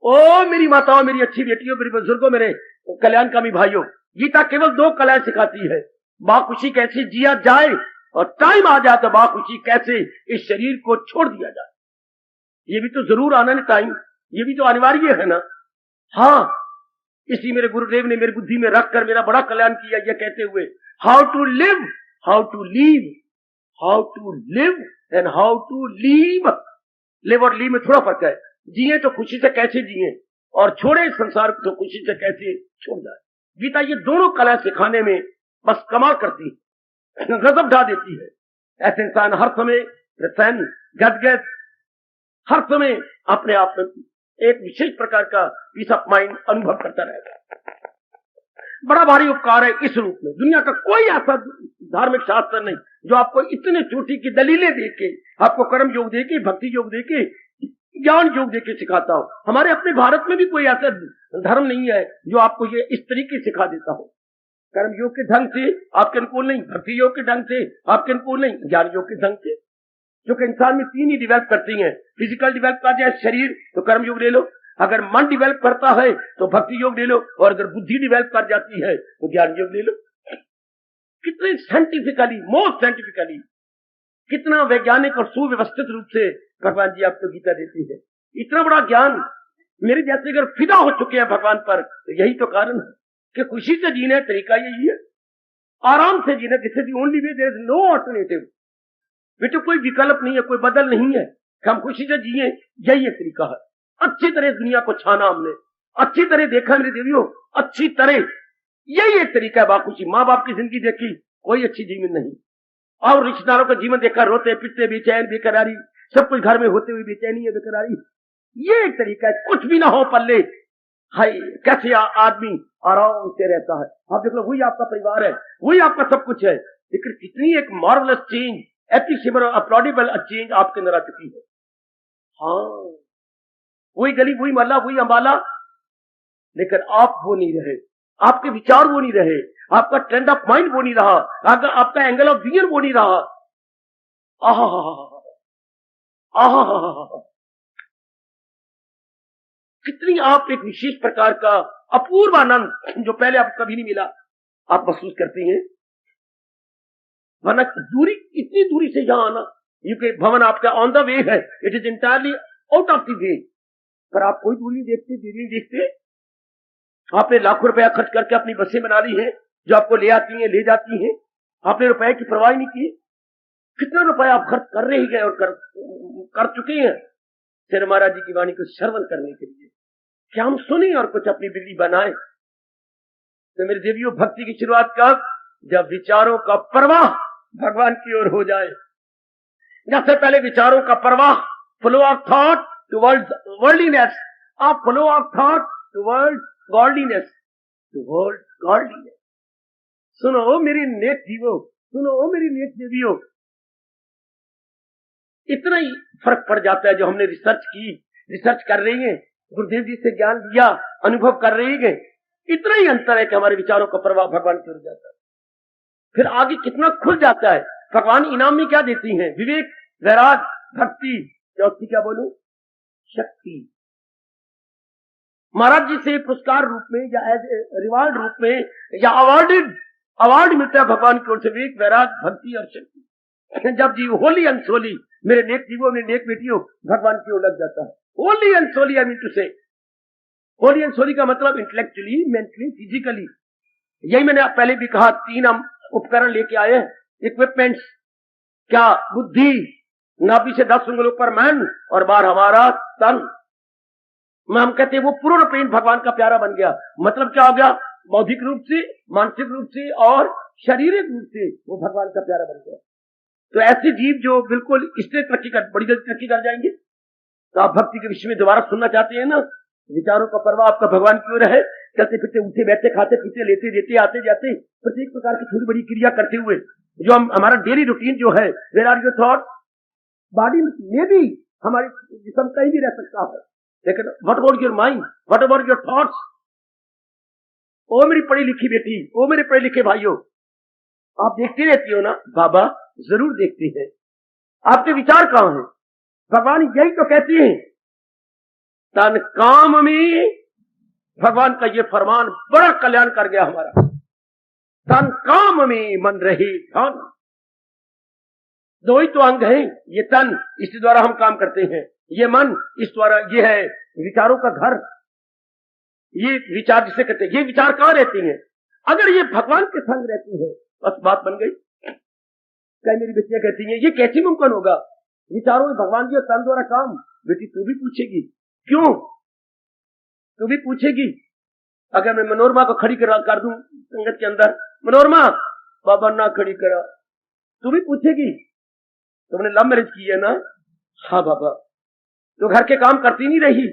S1: ओ मेरी माताओं, मेरी अच्छी बेटियों, मेरे बुजुर्गों, मेरे कल्याणकामी भाइयों, गीता केवल 2 कलाएं सिखाती है। बाखुशी कैसे जिया जाए, और टाइम आ जाए तो बाखुशी कैसे इस शरीर को छोड़ दिया जाए। ये भी तो जरूर आना ना टाइम, ये भी तो अनिवार्य है ना। हाँ, इसी मेरे गुरुदेव ने मेरी बुद्धि में रखकर मेरा बड़ा कल्याण किया, यह कहते हुए, how to live, how to leave, how to live and how to leave. Live और लीव में थोड़ा फर्क है। जिए तो खुशी से कैसे जिए, और छोड़े इस संसार को तो खुशी से कैसे छोड़ जाए। गीता ये दोनों कला सिखाने में बस कमाल करती है, गजब ढा देती है। ऐसे इंसान हर समय प्रसन्न, गदगद, हर समय अपने आप में एक विशेष प्रकार का पीस ऑफ माइंड अनुभव करता रहेगा। बड़ा भारी उपकार है इस रूप में। दुनिया का कोई ऐसा धार्मिक शास्त्र नहीं जो आपको इतने चोटी की दलीलें देके, आपको कर्म योग देके, भक्ति योग देके, ज्ञान योग देके सिखाता हो। हमारे अपने भारत में भी कोई ऐसा धर्म नहीं है जो आपको ये इस तरीके सिखा देता हो। कर्म योग के ढंग से आपके अनुकूल नहीं, भक्ति योग के ढंग से आपके अनुकूल नहीं, ज्ञान योग के ढंग से। क्योंकि इंसान में 3 ही डेवलप करती हैं। फिजिकल डेवलप कर जाए शरीर तो कर्म योग ले लो, अगर मन डेवलप करता है तो भक्ति योग ले लो, और अगर बुद्धि डेवलप कर जाती है तो ज्ञान योग ले लो। कितने साइंटिफिकली, मोस्ट साइंटिफिकली, कितना वैज्ञानिक और सुव्यवस्थित रूप से भगवान जी आपको गीता देती है। इतना बड़ा ज्ञान मेरे जैसे अगर फिदा हो चुके हैं भगवान पर, तो यही तो कारण है कि खुशी से जीने तरीका यही है, आराम से जीने। This is the only way, there is no alternative. बेटो कोई विकल्प नहीं है, कोई बदल नहीं है। हम खुशी से जिए, यही एक तरीका है। अच्छी तरह दुनिया को छाना हमने, अच्छी तरह देखा मेरे देवियों, अच्छी तरह, यही एक तरीका है बाखुशी। माँ बाप की जिंदगी देखी, कोई अच्छी जीवन नहीं, और रिश्तेदारों का जीवन देखा, रोते पिटते, बेचैन, बेकरारी, सब कुछ घर में होते हुए बेचैनी है, बेकरारी, ये एक तरीका है। कुछ भी ना हो पल्ले, हाय कैसे आदमी आराम से रहता है। आप देख लो, वही आपका परिवार है, वही आपका सब कुछ है, लेकिन कितनी एक मार्वलस चेंज, एप्रिशिएबल, अपलॉडेबल चेंज आपके अंदर आ चुकी है। हाँ, वही गली, वही मोहल्ला, वही अंबाला, लेकिन आप वो नहीं रहे, आपके विचार वो नहीं रहे, आपका ट्रेंड ऑफ माइंड वो नहीं रहा, आपका एंगल ऑफ विजन वो नहीं रहा। आहा, आहा, कितनी आप एक विशेष प्रकार का अपूर्व आनंद जो पहले आपको कभी नहीं मिला, आप महसूस करती हैं। वरना दूरी, इतनी दूरी से यहां आना, क्योंकि भवन आपका ऑन द वे है, it is entirely out of the way, पर आप कोई दूरी देखते, दूरी देखते। आपने लाखों रुपया खर्च करके अपनी बसें बना ली हैं जो आपको ले आती हैं, ले जाती हैं। आपने रुपए की परवाह नहीं की। कितना रुपया आप खर्च कर रहे हैं और कर चुके हैं शेर महाराज जी की वाणी को श्रवण करने के लिए, क्या हम सुने और कुछ अपनी बिगड़ी बनाए। तो मेरे देवियों, भक्ति की शुरुआत कब? जब विचारों का प्रवाह भगवान की ओर हो जाए। जैसे पहले विचारों का प्रवाह, flow of thought towards worldliness, आप flow of thought towards godliness, towards godliness. सुनो मेरी नेक जीवो, सुनो मेरी नेक देवियों, इतना ही फर्क पड़ जाता है। जो हमने रिसर्च की, रिसर्च कर रही है, गुरुदेव जी से ज्ञान लिया, अनुभव कर रही है, इतना ही अंतर है कि हमारे विचारों का प्रभाव भगवान की ओर जाता है। फिर आगे कितना खुल जाता है। भगवान इनाम में क्या देती हैं? विवेक, वैराग, भक्ति, चौथी क्या बोलूं, शक्ति। महाराज जी से पुरस्कार रूप में या एज रिवार्ड रूप में या अवार्डेड अवार्ड मिलता है भगवान की ओर से, विवेक, वैराग, भक्ति और शक्ति। जब जीव होली एंड सोली, मेरे नेक जीवों, मेरे नेक बेटियों, भगवान की ओर लग जाता है। Wholly and solely, I mean to say, wholly and सोली का मतलब इंटेलेक्चुअली, मेंटली, फिजिकली। यही मैंने पहले भी कहा, 3 हम उपकरण लेके आए हैं, इक्विपमेंट्स। क्या? बुद्धि, नाभि से 10 उंगलियों पर मन और बाहर हमारा तन। हम कहते हैं वो पूर्ण भगवान का प्यारा बन गया। मतलब क्या हो गया? बौद्धिक रूप से, मानसिक रूप से और शारीरिक रूप से वो भगवान का प्यारा बन गया। तो ऐसे जीव जो बिल्कुल इससे बड़ी जल्दी तरक्की कर जाएंगे। तो आप भक्ति के विषय में दोबारा सुनना चाहते हैं ना? विचारों का प्रवाह आपका भगवान की ओर है, चलते फिरते, उठे बैठे, खाते पीते, लेते देते, आते जाते, प्रत्येक प्रकार की थोड़ी बड़ी क्रिया करते हुए जो हमारा डेली रूटीन जो है, where are your thoughts, body में भी हमारी जिस्म कहीं भी रह सकता है, लेकिन what about your mind, what about your thoughts? ओ मेरी पढ़ी लिखी बेटी, ओ मेरे पढ़े लिखे भाइयों, आप देखती रहती हो ना? बाबा जरूर देखते हैं। आपके विचार कहां हैं? भगवान यही तो कहती हैं, तन काम में। भगवान का ये फरमान बड़ा कल्याण कर गया हमारा। तन काम में मन रहे धन। 2 ही तो अंग हैं, ये तन, इसके द्वारा हम काम करते हैं, ये मन, इस द्वारा, ये है विचारों का घर। ये विचार जिसे कहते हैं, ये विचार कहां रहती हैं? अगर ये भगवान के संग रहती है, बस बात बन गई। कई मेरी बेटियां कहती हैं, ये कैसे मुमकिन होगा? विचारों में भगवान जी तन द्वारा काम। बेटी तू भी पूछेगी, क्यों? तू भी पूछेगी। अगर मैं मनोरमा को खड़ी कर दूं संगत के अंदर, मनोरमा बाबा ना खड़ी करा, तू भी पूछेगी, तुमने लव मैरिज की है ना? हाँ बाबा। तो घर के काम करती नहीं रही,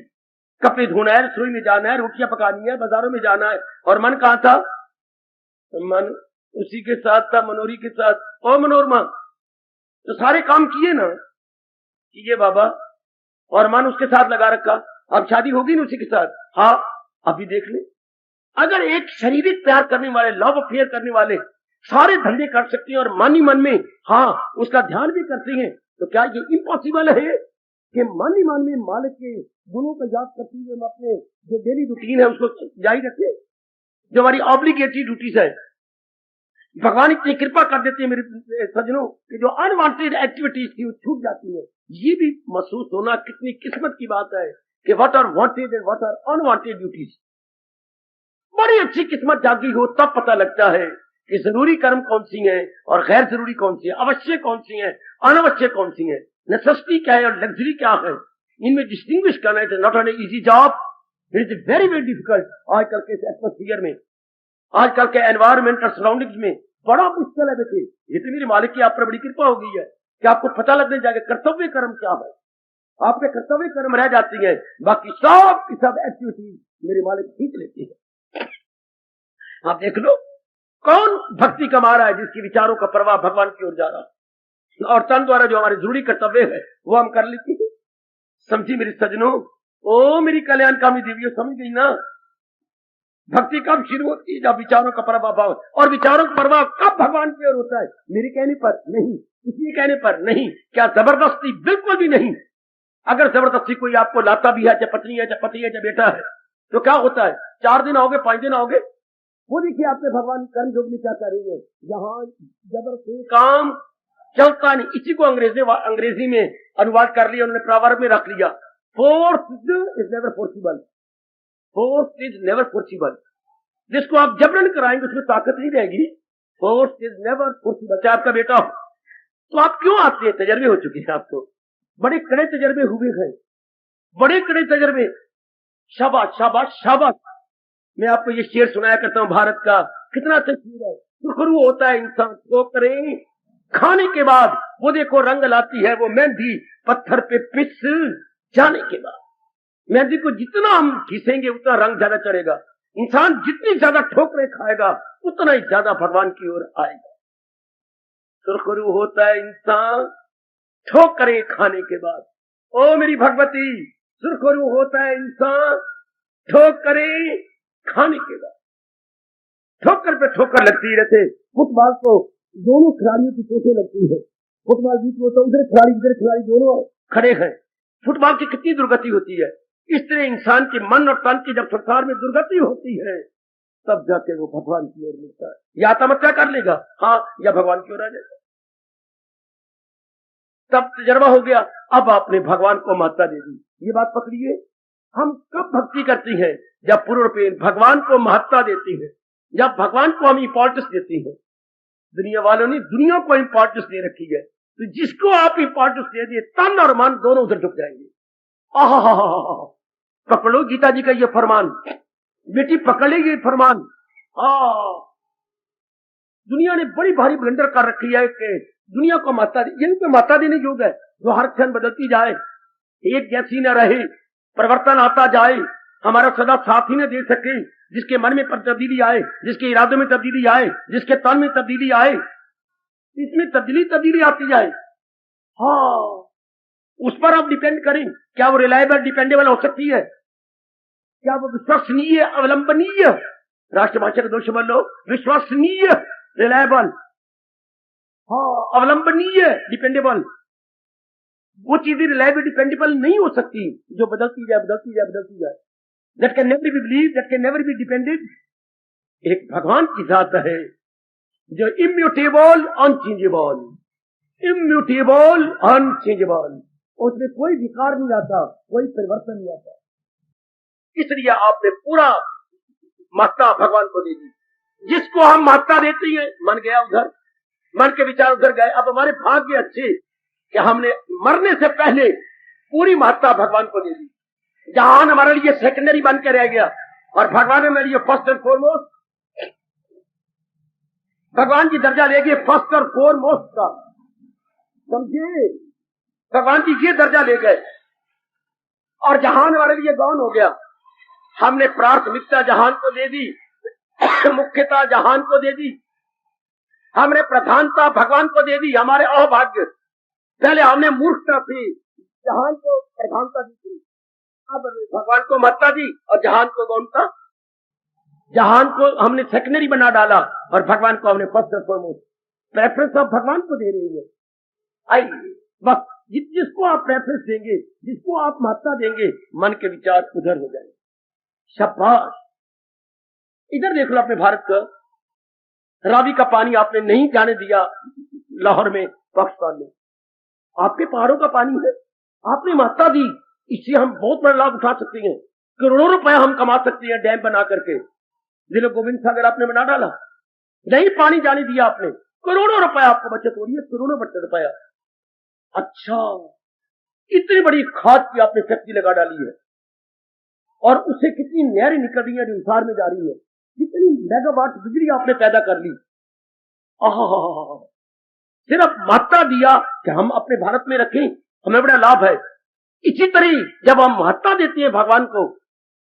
S1: कपड़े धोना है, रसोई में जाना है, रोटियां पकानी है, बाजारों में जाना है, और मन कहां था? मन उसी के साथ था, मनोरी के साथ। ओ मनोरमा, तो सारे काम किए ना? किए बाबा, और मन उसके साथ लगा रखा। अब शादी होगी ना उसी के साथ? हाँ। अभी देख ले, अगर एक शारीरिक प्यार करने वाले, लव अफेयर करने वाले सारे धंधे कर सकते हैं और मन ही मन में हाँ उसका ध्यान भी करते हैं, तो क्या ये इम्पॉसिबल है कि मन ही मन में मालिक के गुणों को याद करते हुए हम अपने जो डेली रूटीन है उसको जारी रखें, जो हमारी ऑब्लिगेटरी ड्यूटीज है? भगवान इतनी कृपा कर देते हैं मेरे सज्जनों कि जो अनवांटेड एक्टिविटीज थी वो छूट जाती है। ये भी महसूस होना कितनी किस्मत की बात है कि what are wanted and what are unwanted duties. बड़ी अच्छी किस्मत जागी हो तब पता लगता है कि जरूरी कर्म कौन सी है और गैर जरूरी कौन सी है, अवश्य कौन सी है, अनावश्यक कौन सी है, नेसेसिटी क्या है और लग्जरी क्या है। इनमें डिस्टिंग्विश करना है not an easy job, it is very very difficult. आजकल के एटमोस्फियर में, आजकल के एनवायरमेंटल सराउंडिंग्स में बड़ा मुश्किल है बेटे। ये तो मेरे मालिक की आप पर बड़ी कृपा हो गई है कि आपको पता लगने जाएगा कर्तव्य कर्म क्या है। आपके कर्तव्य कर्म रह जाती है, बाकी सब की सब एक्टिविटी मेरे मालिक खींच लेती है। आप देख लो कौन भक्ति कमा रहा है, जिसकी विचारों का प्रवाह भगवान की ओर जा रहा है, और तन द्वारा जो हमारे जरूरी कर्तव्य है वो हम कर लेते हैं। समझी मेरे सज्जनों? ओ मेरी कल्याणकामी देवियों, समझ गई ना? भक्ति कब शुरू होती है? जब विचारों का प्रभाव भाव, और विचारों का प्रभाव कब भगवान की ओर होता है? मेरे कहने पर नहीं, किसी कहने पर नहीं, क्या जबरदस्ती? बिल्कुल भी नहीं। अगर जबरदस्ती कोई आपको लाता भी है, चाहे पत्नी है, चाहे पति है, चाहे बेटा है, तो क्या होता है? 4 दिन आओगे, 5 दिन आओगे, वो देखिए आपने भगवान कर्म योग में क्या करेंगे। यहाँ जबरदस्ती काम चलता नहीं। इसी को अंग्रेजी में अनुवाद कर लिया उन्होंने, प्रवर्ब में रख लिया, force is never possible, force is never possible. जिसको आप जबरन कराएंगे उसमें ताकत नहीं रहेगी। Force is never possible. चाहे आपका बेटा हो, तो आप क्यों आते हैं? तजर्बे हो चुके हैं आपको, बड़े कड़े तजर्बे हुए हैं, बड़े कड़े तजर्बे। शाबाश शाबाश शाबाश। मैं आपको ये शेर सुनाया करता हूँ भारत का, कितना अच्छा शेर है। सुखरू होता है इंसान तो करे खाने के बाद, वो देखो रंग लाती है वो मेहंदी पत्थर पे पिस जाने के बाद। मेहंदी को जितना हम घिसेंगे उतना रंग ज्यादा चढ़ेगा। इंसान जितनी ज्यादा ठोकरें खाएगा उतना ही ज्यादा भगवान की ओर आएगा। सुरखरू होता है इंसान ठोकरें खाने के बाद। ओ मेरी भगवती, सुरखरू होता है इंसान ठोकरें खाने के बाद। ठोकर पे ठोकर लगती रहते। फुटबॉल को दोनों खिलाड़ियों की चोटें लगती है। फुटबॉल बीच में तो उधर खिलाड़ी दोनों खड़े हैं। फुटबॉल की कितनी दुर्गति होती है। इस तरह इंसान के मन और तन की जब संसार में दुर्गति होती है तब जाके वो भगवान की ओर मिलता है। या तपस्या कर लेगा, हाँ, या भगवान की ओर आ जाएगा। तब तजर्बा हो गया, अब आपने भगवान को महत्ता दे दी। ये बात पकड़िए, हम कब भक्ति करती हैं? जब पूर्ण पेन भगवान को महत्ता देती है, जब भगवान को हम इंपॉर्टेंस देती हैं। दुनिया वालों ने दुनिया को इंपॉर्टेंस दे रखी है, तो जिसको आप इंपॉर्टेंस दे दिए, तन और मन दोनों उधर झुक जाएंगे। आहा, पकड़ो गीता जी का ये फरमान, बेटी पकड़ेगी ये फरमान। दुनिया ने बड़ी भारी ब्लंडर कर रखी है कि दुनिया को महत्ता इनको महत्ता देने योग्य है, जो हर क्षण बदलती जाए, एक जैसी न रहे, परिवर्तन आता जाए, हमारा सदा साथ ही न दे सके, जिसके मन में तब्दीली आए, जिसके इरादों में तब्दीली आए, जिसके तन में तब्दीली आए, इसमें तब्दीली आती जाए। हाँ, उस पर आप डिपेंड करें। क्या वो रिलायबल डिपेंडेबल हो सकती है? क्या वो विश्वसनीय अवलंबनीय, राष्ट्रभाषा का दोष बोलो, विश्वसनीय रिलायबल, हाँ, अवलंबनीय डिपेंडेबल, वो चीजें रिलायबल डिपेंडेबल नहीं हो सकती जो बदलती जाए। That can never be believe, that can never be depended. एक भगवान की जात है जो इम्यूटेबल अनचेंजेबल, उसमें कोई विकार नहीं आता, कोई परिवर्तन नहीं आता। इसलिए आपने पूरा महत्ता भगवान को दे दी। जिसको हम महत्ता देते हैं, मन गया उधर, मन के विचार उधर गए। अब हमारे भाग्य अच्छे कि हमने मरने से पहले पूरी महत्ता भगवान को दे दी। जहान हमारे लिए सेकेंडरी बन के रह गया और भगवान ने मेरे लिए फर्स्ट एंड फॉरमोस्ट, भगवान की दर्जा ले गए फर्स्ट और फॉरमोस्ट का, समझे? भगवान जी ये दर्जा ले गए और जहान हमारे लिए गौन हो गया। हमने प्राथमिकता जहान को दे दी, मुख्यता जहान को दे दी, हमने प्रधानता भगवान को दे दी। हमारे अभाग्य, पहले हमने मूर्खता से जहान को प्रधानता दी, अब भगवान को महत्ता दी और जहान को गौनता। जहान को हमने सेकेंडरी बना डाला और भगवान को हमने फर्स्ट और फॉरमोस्ट। प्रेफरेंस आप भगवान को दे रही है। आइए बस, जिसको आप प्रेफरेंस देंगे, जिसको आप महत्ता देंगे, मन के विचार उधर हो जाएंगे। शाबाश। इधर देख लो अपने भारत का, रावी का पानी आपने नहीं जाने दिया लाहौर में, पाकिस्तान में। आपके पहाड़ों का पानी है, आपने महत्ता दी। इससे हम बहुत बड़ा लाभ उठा सकते हैं, करोड़ों रुपया हम कमा सकते हैं डैम बना करके। जिले गोविंद सागर आपने बना डाला, नहीं पानी जाने दिया आपने, करोड़ों रुपया आपको बचत हो रही है, करोड़ों रुपया। अच्छा, इतनी बड़ी खाद की आपने फैक्ट्री लगा डाली है और उससे कितनी नहरें निकल रही है, इंसार में जा रही है, कितनी मेगावाट बिजली आपने पैदा कर ली। सिर्फ महत्ता दिया कि हम अपने भारत में रखें, हमें बड़ा लाभ है। इसी तरह जब हम महत्ता देते हैं भगवान को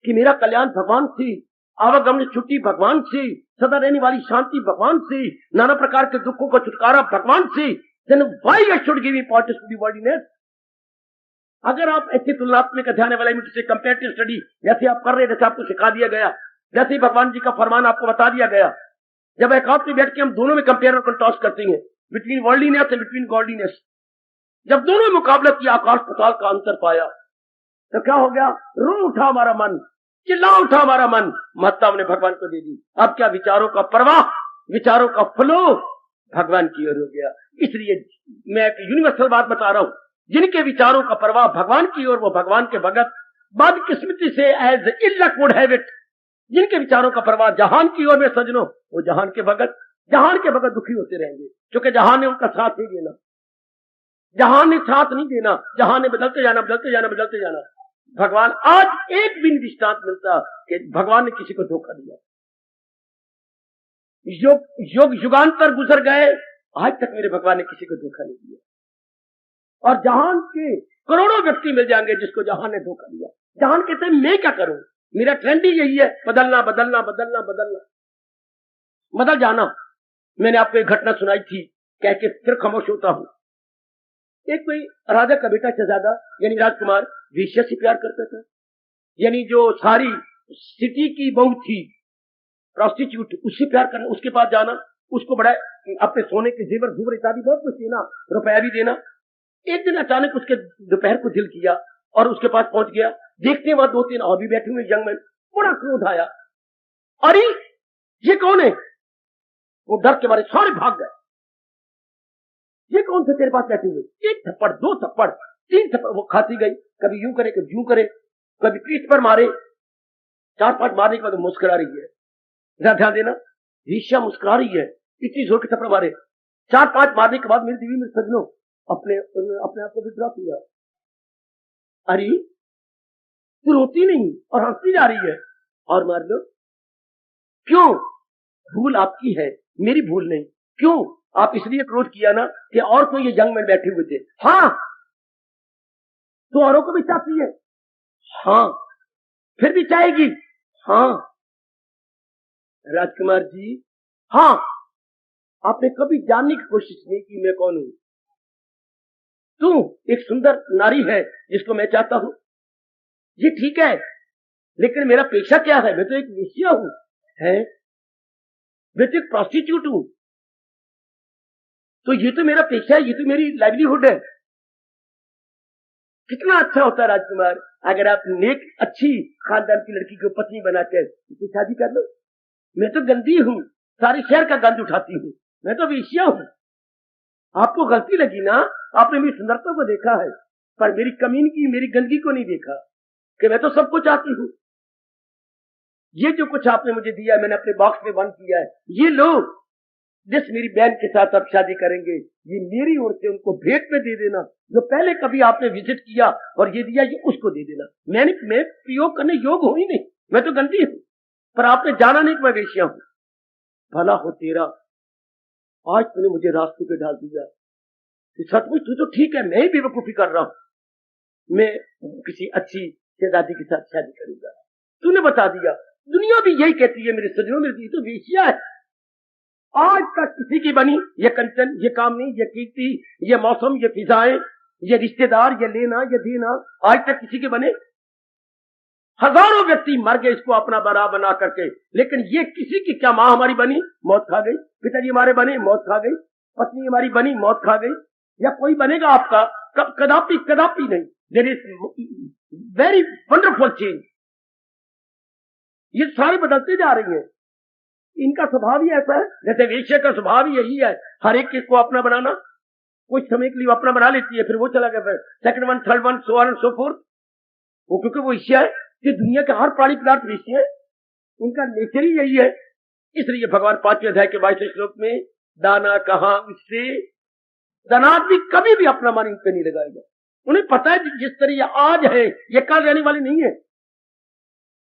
S1: कि मेरा कल्याण भगवान से, आवागमन छुट्टी भगवान से, सदा रहने वाली शांति भगवान से, नाना प्रकार के दुखों का छुटकारा भगवान से, then why I should give importance to the worldliness? अगर आप ऐसे तुलनात्मक अध्ययन एवलुएशन से कंपैरेटिव स्टडी जैसे आप कर रहे, जैसे आपको सिखा दिया गया, जैसे ही भगवान जी का फरमान आपको बता दिया गया, जब एकांत में बैठ के हम दोनों में कंपेयर और कंट्रास्ट करते हैं between worldliness and between godliness, जब दोनों मुकाबला किया, आकाश पताल का अंतर पाया, तो क्या हो गया? रो उठा हमारा मन, चिल्ला उठा हमारा मन, महत्ता हमने भगवान को दे दी। अब क्या विचारों का प्रवाह, विचारों का फ्लो भगवान की ओर हो गया। इसलिए मैं एक यूनिवर्सल बात बता रहा हूं, जिनके विचारों का प्रवाह भगवान की ओर, वो भगवान के भगत बदकिस्मती से as ill luck would have it, जिनके विचारों का प्रवाह जहान की ओर में सजनो, वो जहान के भगत दुखी होते रहेंगे, क्योंकि जहान ने उनका साथ नहीं देना, जहान ने साथ नहीं देना, जहान ने बदलते जाना। भगवान आज एक भी दृष्टांत मिलता कि भगवान ने किसी को धोखा दिया। युगांतर गुजर गए, आज तक मेरे भगवान ने किसी को धोखा नहीं दिया। और जहान के करोड़ों व्यक्ति मिल जाएंगे जिसको जहान ने धोखा दिया। जहान कहते हैं मैं क्या करूं, मेरा ट्रेंड ही यही है, बदलना, बदल जाना। मैंने आपको एक घटना सुनाई थी, कह के फिर खामोश होता हूं। एक कोई राजा का बेटा शहजादा यानी राजकुमार वेश्या से प्यार करता था, यानी जो सारी सिटी की बहू थी प्रोस्टिट्यूट, उससे प्यार करना, उसके पास जाना, उसको बड़ा अपने सोने के जेवर जुवर इत्यादि बहुत कुछ देना, रुपया भी देना। एक दिन अचानक उसके दोपहर को दिल किया और उसके पास पहुंच गया। देखते वहां 2-3 और भी बैठे हुए यंग मैन, बड़ा क्रोध आया। अरे ये कौन है? वो डर के मारे सारे भाग गए। ये कौन थे तेरे पास बैठे हुए? एक थप्पड़, दो थप्पड़, तीन थप्पड़। वो खाती गई, कभी यूं करे, कभी यूं करे, कभी पीठ पर मारे। 4-5 मारने के बाद मुस्कुरा रही है। जरा ध्यान देना, ईर्ष्या मुस्कुरा रही है, इतनी जोर के थप्पड़ मारे। 4-5 मारने के बाद मेरी देवी, मेरे सजनों, अपने आप को विद्रोह किया। अरे तू रोती नहीं और हंसती जा रही है, और मार लो। क्यों? भूल आपकी है, मेरी भूल नहीं। क्यों? आप इसलिए क्रोध किया ना कि और कोई ये जंग में बैठे हुए थे। हाँ, तो औरों को भी चाहती है। हाँ, फिर भी चाहेगी। हाँ राजकुमार जी, हाँ, आपने कभी जानने की कोशिश नहीं की मैं कौन हूं। तू एक सुंदर नारी है जिसको मैं चाहता हूं, ये ठीक है, लेकिन मेरा पेशा क्या है? मैं तो एक वेश्या हूं, है, मैं तो एक प्रोस्टिट्यूट हूं। तो ये तो मेरा पेशा है, ये तो मेरी लाइवलीहुड है। कितना अच्छा होता है राजकुमार अगर आप नेक अच्छी खानदान की लड़की को पत्नी बनाकर उसकी शादी कर लो। मैं तो गंदी हूं, सारे शहर का गंद उठाती हूं, मैं तो वेश्या हूं। आपको गलती लगी ना, आपने मेरी सुंदरता को देखा है, पर मेरी कमीनगी, मेरी गंदगी को नहीं देखा कि मैं तो सब कुछ चाहती हूं। ये जो कुछ आपने मुझे दिया, मैंने अपने बॉक्स में बंद किया है, ये लो, जिस मेरी बहन के साथ आप शादी करेंगे, ये मेरी ओर से उनको भेंट में दे देना। जो पहले कभी आपने विजिट किया और ये दिया, ये उसको दे देना। मैं प्रयोग करने योग्य हूं ही नहीं, मैं तो गंदी हूं, पर आपने जाना नहीं कि मैं वेश्या हूं। भला हो तेरा, आज तूने मुझे रास्ते पे डाल दिया। सचमुच तू तो ठीक है, मैं ही बेवकूफी कर रहा हूं। मैं किसी अच्छी शहजादी के साथ शादी करूंगा, तूने बता दिया। दुनिया भी यही कहती है मेरे सजनों, मेरी तो वेश्या है। आज तक किसी की बनी ये कंचन, ये कामनी, ये कीर्ति, ये मौसम, ये फिजाएं, ये रिश्तेदार, ये लेना, ये देना, आज तक किसी के बने? हजारों व्यक्ति मर गए इसको अपना बना बना करके, लेकिन ये किसी की क्या मां हमारी बनी, मौत खा गई। पिताजी हमारे बने, मौत खा गई। पत्नी हमारी बनी, मौत खा गई। या कोई बनेगा आपका? कदापि कदापि नहीं। There is very wonderful change. ये सारे बदलते जा रही हैं। इनका स्वभाव ही ऐसा है, जैसे वेश्या का स्वभाव ही यही है, हर एक को अपना बनाना। कुछ समय के लिए अपना बना लेती है, फिर वो चला गया, फिर second one, third one, so on and so fourth. वो क्योंकि वो वेश्या है, कि दुनिया के हर प्राणी पदार्थ वेश्या है, उनका नेचर ही यही है। इसलिए भगवान 5वें अध्याय के 22वें श्लोक में, दाना कहां उससे, धनादमी कभी भी अपना मन इन पे नहीं लगाएगा। उन्हें पता है जिस तरह ये आज है, ये कल रहने वाली नहीं है।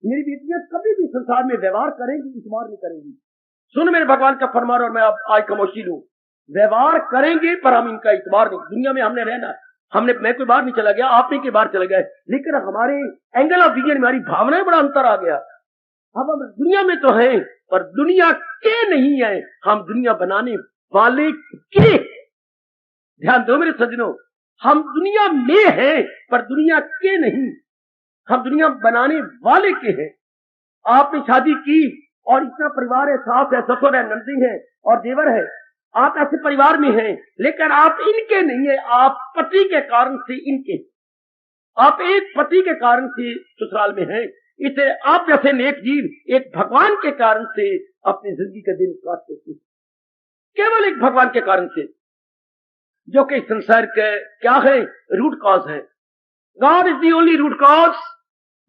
S1: मेरी बेटियां कभी भी संसार में व्यवहार करेंगी, इतबार नहीं करेंगी। सुन मेरे भगवान का फरमान, और मैं अब आज खामोशी लूं। व्यवहार करेंगे पर हम इनका इतबार नहीं। दुनिया में हमने रहना, मैं कोई बाहर नहीं चला गया, आप नहीं के बाहर चले गए, लेकिन हमारे एंगल ऑफ विजन, हमारी भावनाएं बड़ा अंतर आ गया। अब हम दुनिया में तो हैं, पर दुनिया के नहीं है, हम दुनिया बनाने वाले के। ध्यान दो मेरे सज्जनों, हम दुनिया में हैं पर दुनिया के नहीं, हम दुनिया बनाने वाले के हैं। आपने शादी की और इतना परिवार है, सास है, ससुर है, नंदी है और देवर है, आप ऐसे परिवार में हैं, लेकिन आप इनके नहीं है। आप पति के कारण से इनके, आप एक पति के कारण से ससुराल में हैं। इसे आप जैसे नेक जीव एक भगवान के कारण से अपनी जिंदगी का दिन काटते हैं, केवल एक भगवान के कारण से, जो कि संसार के क्या है, रूट कॉज है। God is the only root cause,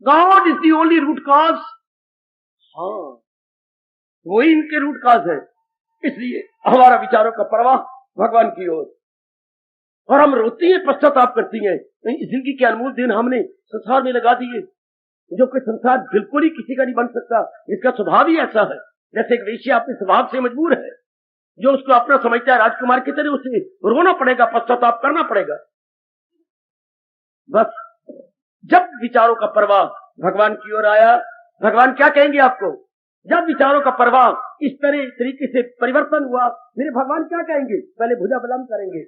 S1: God is the only root cause. हाँ, वही इनके रूट कॉज है। इसलिए हमारा विचारों का प्रवाह भगवान की ओर, और हम रोती हैं, पश्चाताप करती हैं। जिंदगी के अनमोल दिन हमने संसार में लगा दिए, जो कि संसार बिल्कुल ही किसी का नहीं बन सकता। इसका स्वभाव ही ऐसा है, जैसे एक वेश्या अपने स्वभाव से मजबूर है, जो उसको अपना समझता है राजकुमार की तरह, उसे रोना पड़ेगा, पश्चाताप करना पड़ेगा। बस जब विचारों का प्रवाह भगवान की ओर आया, भगवान क्या कहेंगे आपको? जब विचारों का प्रवाह इस तरीके से परिवर्तन हुआ, मेरे भगवान क्या कहेंगे? पहले भुजा बुलंद करेंगे,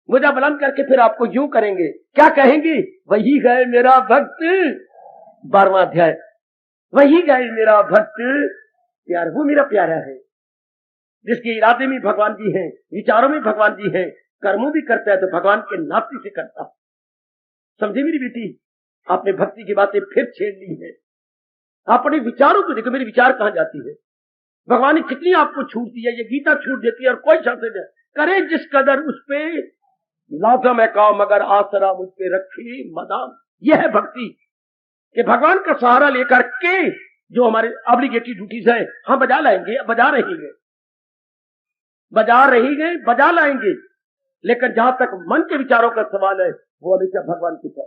S1: भुजा बुलंद करके फिर आपको यूं करेंगे, क्या कहेंगे? वही गए मेरा भक्त, 12वां अध्याय, वही गए मेरा भक्त प्यार। वो मेरा प्यारा है, जिसके इरादे में भगवान जी हैं, विचारों में भगवान जी हैं, कर्मों भी करता है तो भगवान के नाते से करता। समझे मेरी बेटी? आपने भक्ति की बातें फिर छेड़ ली है। अपने विचारों को देखो, मेरे विचार कहां जाती है। भगवान ने कितनी आपको छूट दी है, ये गीता छूट देती है और कोई शास्त्र नहीं करे जिस कदर उस पे लाजम है काम मगर आसरा मुझ पे रखी मदाम। यह है भक्ति कि भगवान का सहारा लेकर के जो हमारे ऑब्लिगेटरी ड्यूटीज है हम बजा लाएंगे, बजा रहेंगे, बजा लाएंगे, लेकिन जहां तक मन के विचारों का सवाल है वो हमेशा भगवान की है।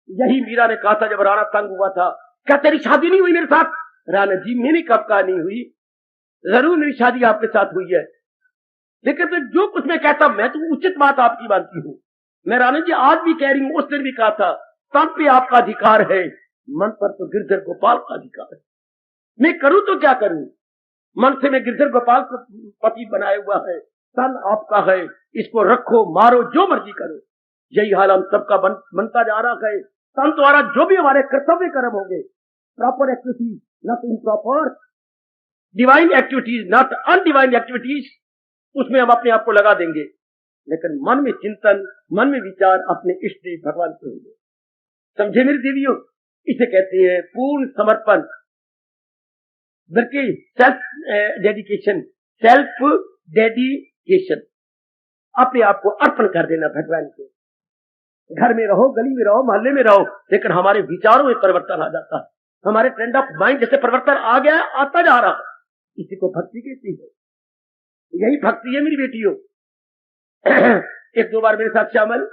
S1: यही मीरा ने कहा था जब राणा तंग हुआ था, क्या तेरी शादी नहीं हुई मेरे साथ? राणा जी मैंने कब कहा नहीं हुई, जरूर मेरी शादी आपके साथ हुई है, लेकिन तो जो कुछ मैं कहता मैं तो उचित बात आपकी मानती हूँ। मैं राणा जी आज भी कह रही हूँ, उस दिन भी कहा था, तन पे आपका अधिकार है, मन पर तो गिरधर गोपाल का अधिकार है। मैं करूं तो क्या करूं, मन से मैं गिरधर गोपाल को पति बनाया हुआ है, तन आपका है, इसको रखो मारो जो मर्जी करो। यही हाल हम सबका बनता जा रहा है। तन द्वारा जो भी हमारे कर्तव्य कर्म होंगे, proper activities not improper, divine activities not undivine activities, उसमें हम अपने आप को लगा देंगे, लेकिन मन में चिंतन, मन में विचार अपने इष्ट देव भगवान के होंगे। समझे मेरी देवियों, इसे कहते हैं पूर्ण समर्पण, बल्कि सेल्फ डेडिकेशन, अपने आप को अर्पण कर देना भगवान को। घर में रहो, गली में रहो, मोहल्ले में रहो, लेकिन हमारे विचारों में परिवर्तन आ जाता है, हमारे ट्रेंड ऑफ माइंड जैसे परिवर्तन आ गया, आता जा रहा, इसी को भक्ति कहती है। यही भक्ति है मेरी बेटियों। एक दो बार मेरे साथ शामिल,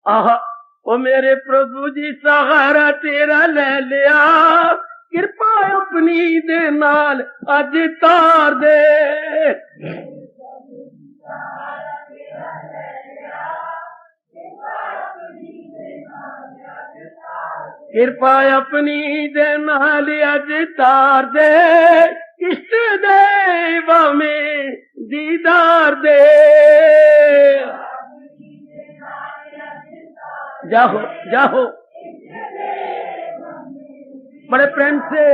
S1: आहा ओ मेरे प्रभु जी सहारा तेरा ले लिया, कृपा अपनी दे नाल अज तार दे। कृपा अपनी दे नाल अज तार दे, इष्ट देव में दीदार दे। जाओ जाओ बड़े प्रेम से,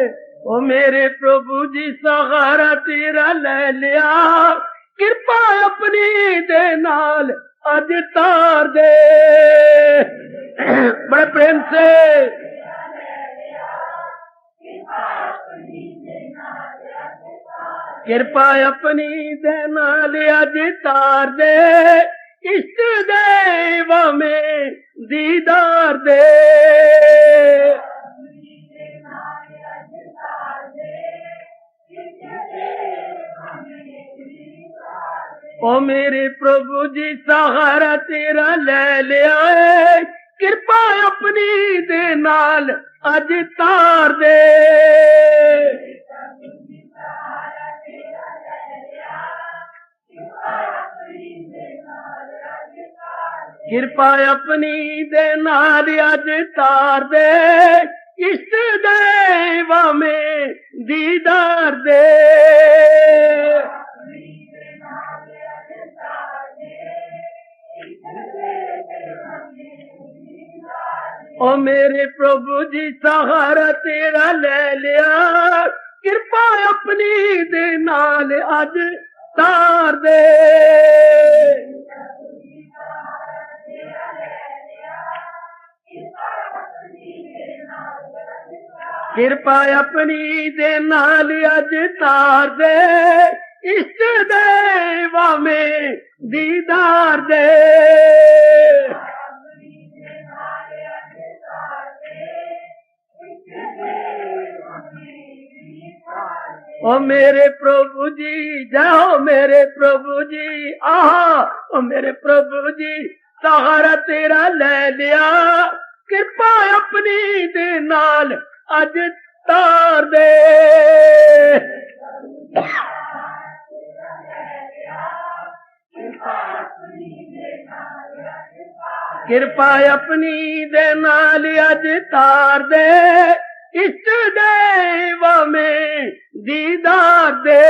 S1: ओ मेरे प्रभु जी सहारा तेरा ले लिया, कृपा अपनी दे नाल अज तार दे। बड़े प्रेम से, कृपा अपनी दे नाल अज तार दे, इष्ट देव में दीदार दे। ओ मेरे प्रभु जी सहारा तेरा ले लिया है, कृपा अपनी दे नाल अज तार दे। कृपा अपनी दे नाल अज तार दे, इष्ट देव में दीदार दे। ओ मेरे प्रभु जी सहारा तेरा ले लिया, कृपा अपनी दे नाल अज तार दे। कृपा अपनी दे नाल अज तार दे, इष्ट देव में दीदार दे। ओ मेरे प्रभु जी जाओ मेरे प्रभु जी, आहा ओ मेरे प्रभु जी सहारा तेरा ले लिया, कृपा अपनी दे नाल अज तार दे। कृपा अपनी दे नाल अज तार दे, इष्ट देव में दीदार दे।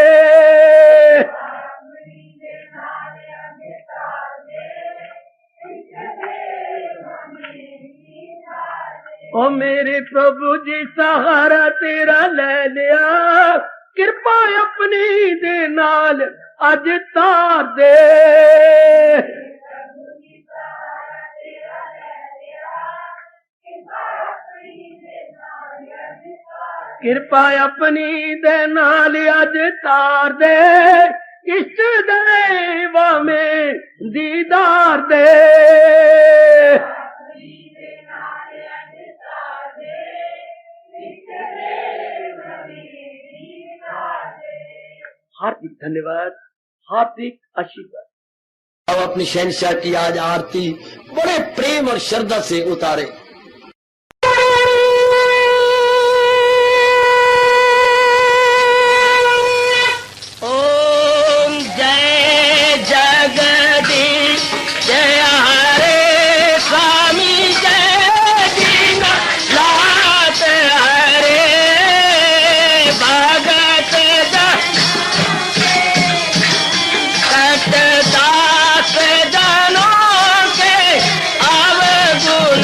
S1: ओ मेरे प्रभु जी सहारा तेरा ले लिया, कृपा अपनी दे नाल अज तार दे। कृपा अपनी दे नाल अज तार दे, इष्ट देवा में दीदार दे। हार्दिक धन्यवाद, हार्दिक आशीर्वाद।
S2: अब अपनी शहंशाह की आज आरती बड़े प्रेम और श्रद्धा से उतारे।
S1: ओम जय जगदीश जय हरे स्वामी जय दीनानाथ हरे भगत दास जनों के अवगुण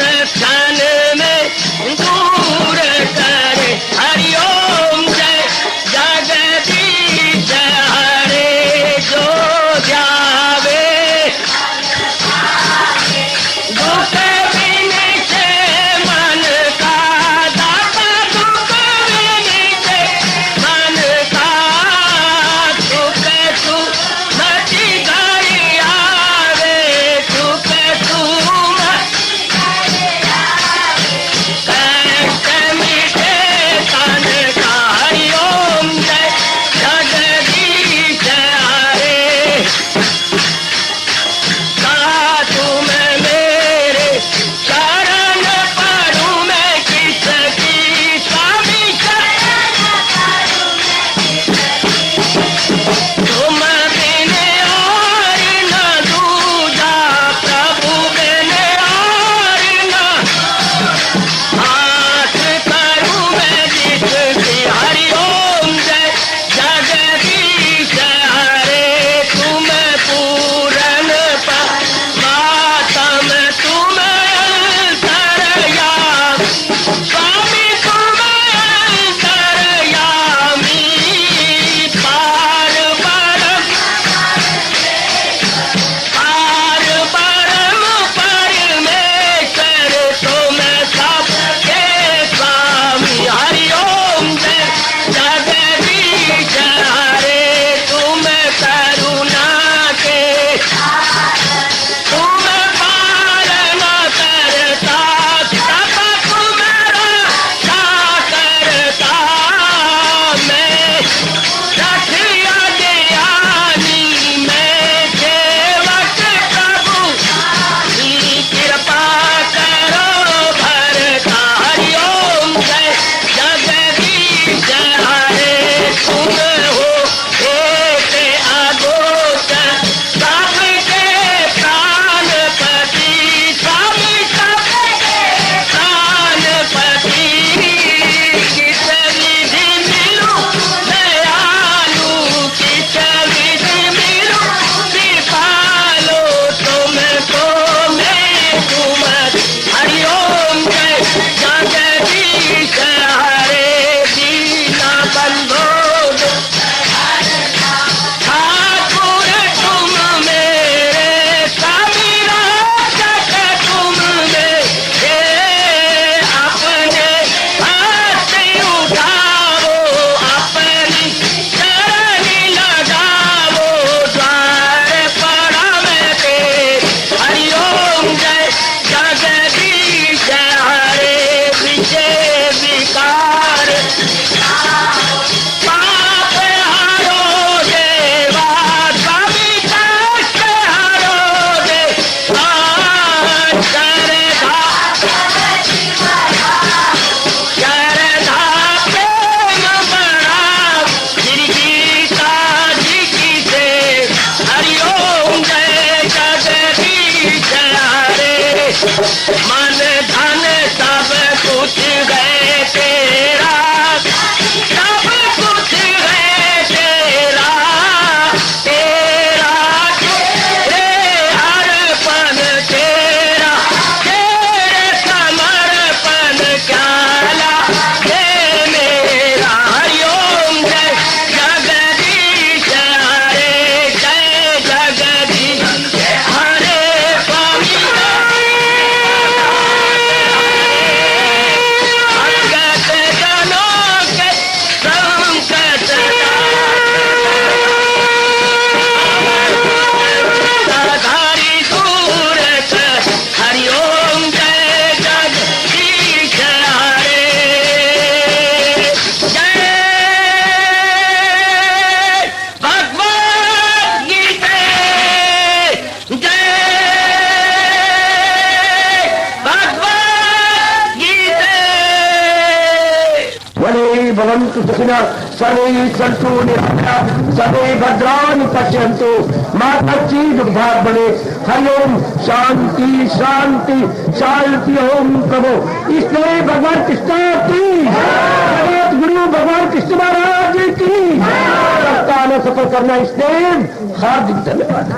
S1: भवन्तु सुखिनः सर्वे सन्तु निरामयाः सर्वे भद्राणि पश्यन्तु मा कश्चित् दुर्भाग् भवेत्। हरि ओम शांति शांति शांति। ओम प्रभु इसलिए भगवान कृष्ण की जगत गुरु भगवान कृष्ण महाराज की सफल करना इसलिए हार्दिक धन्यवाद।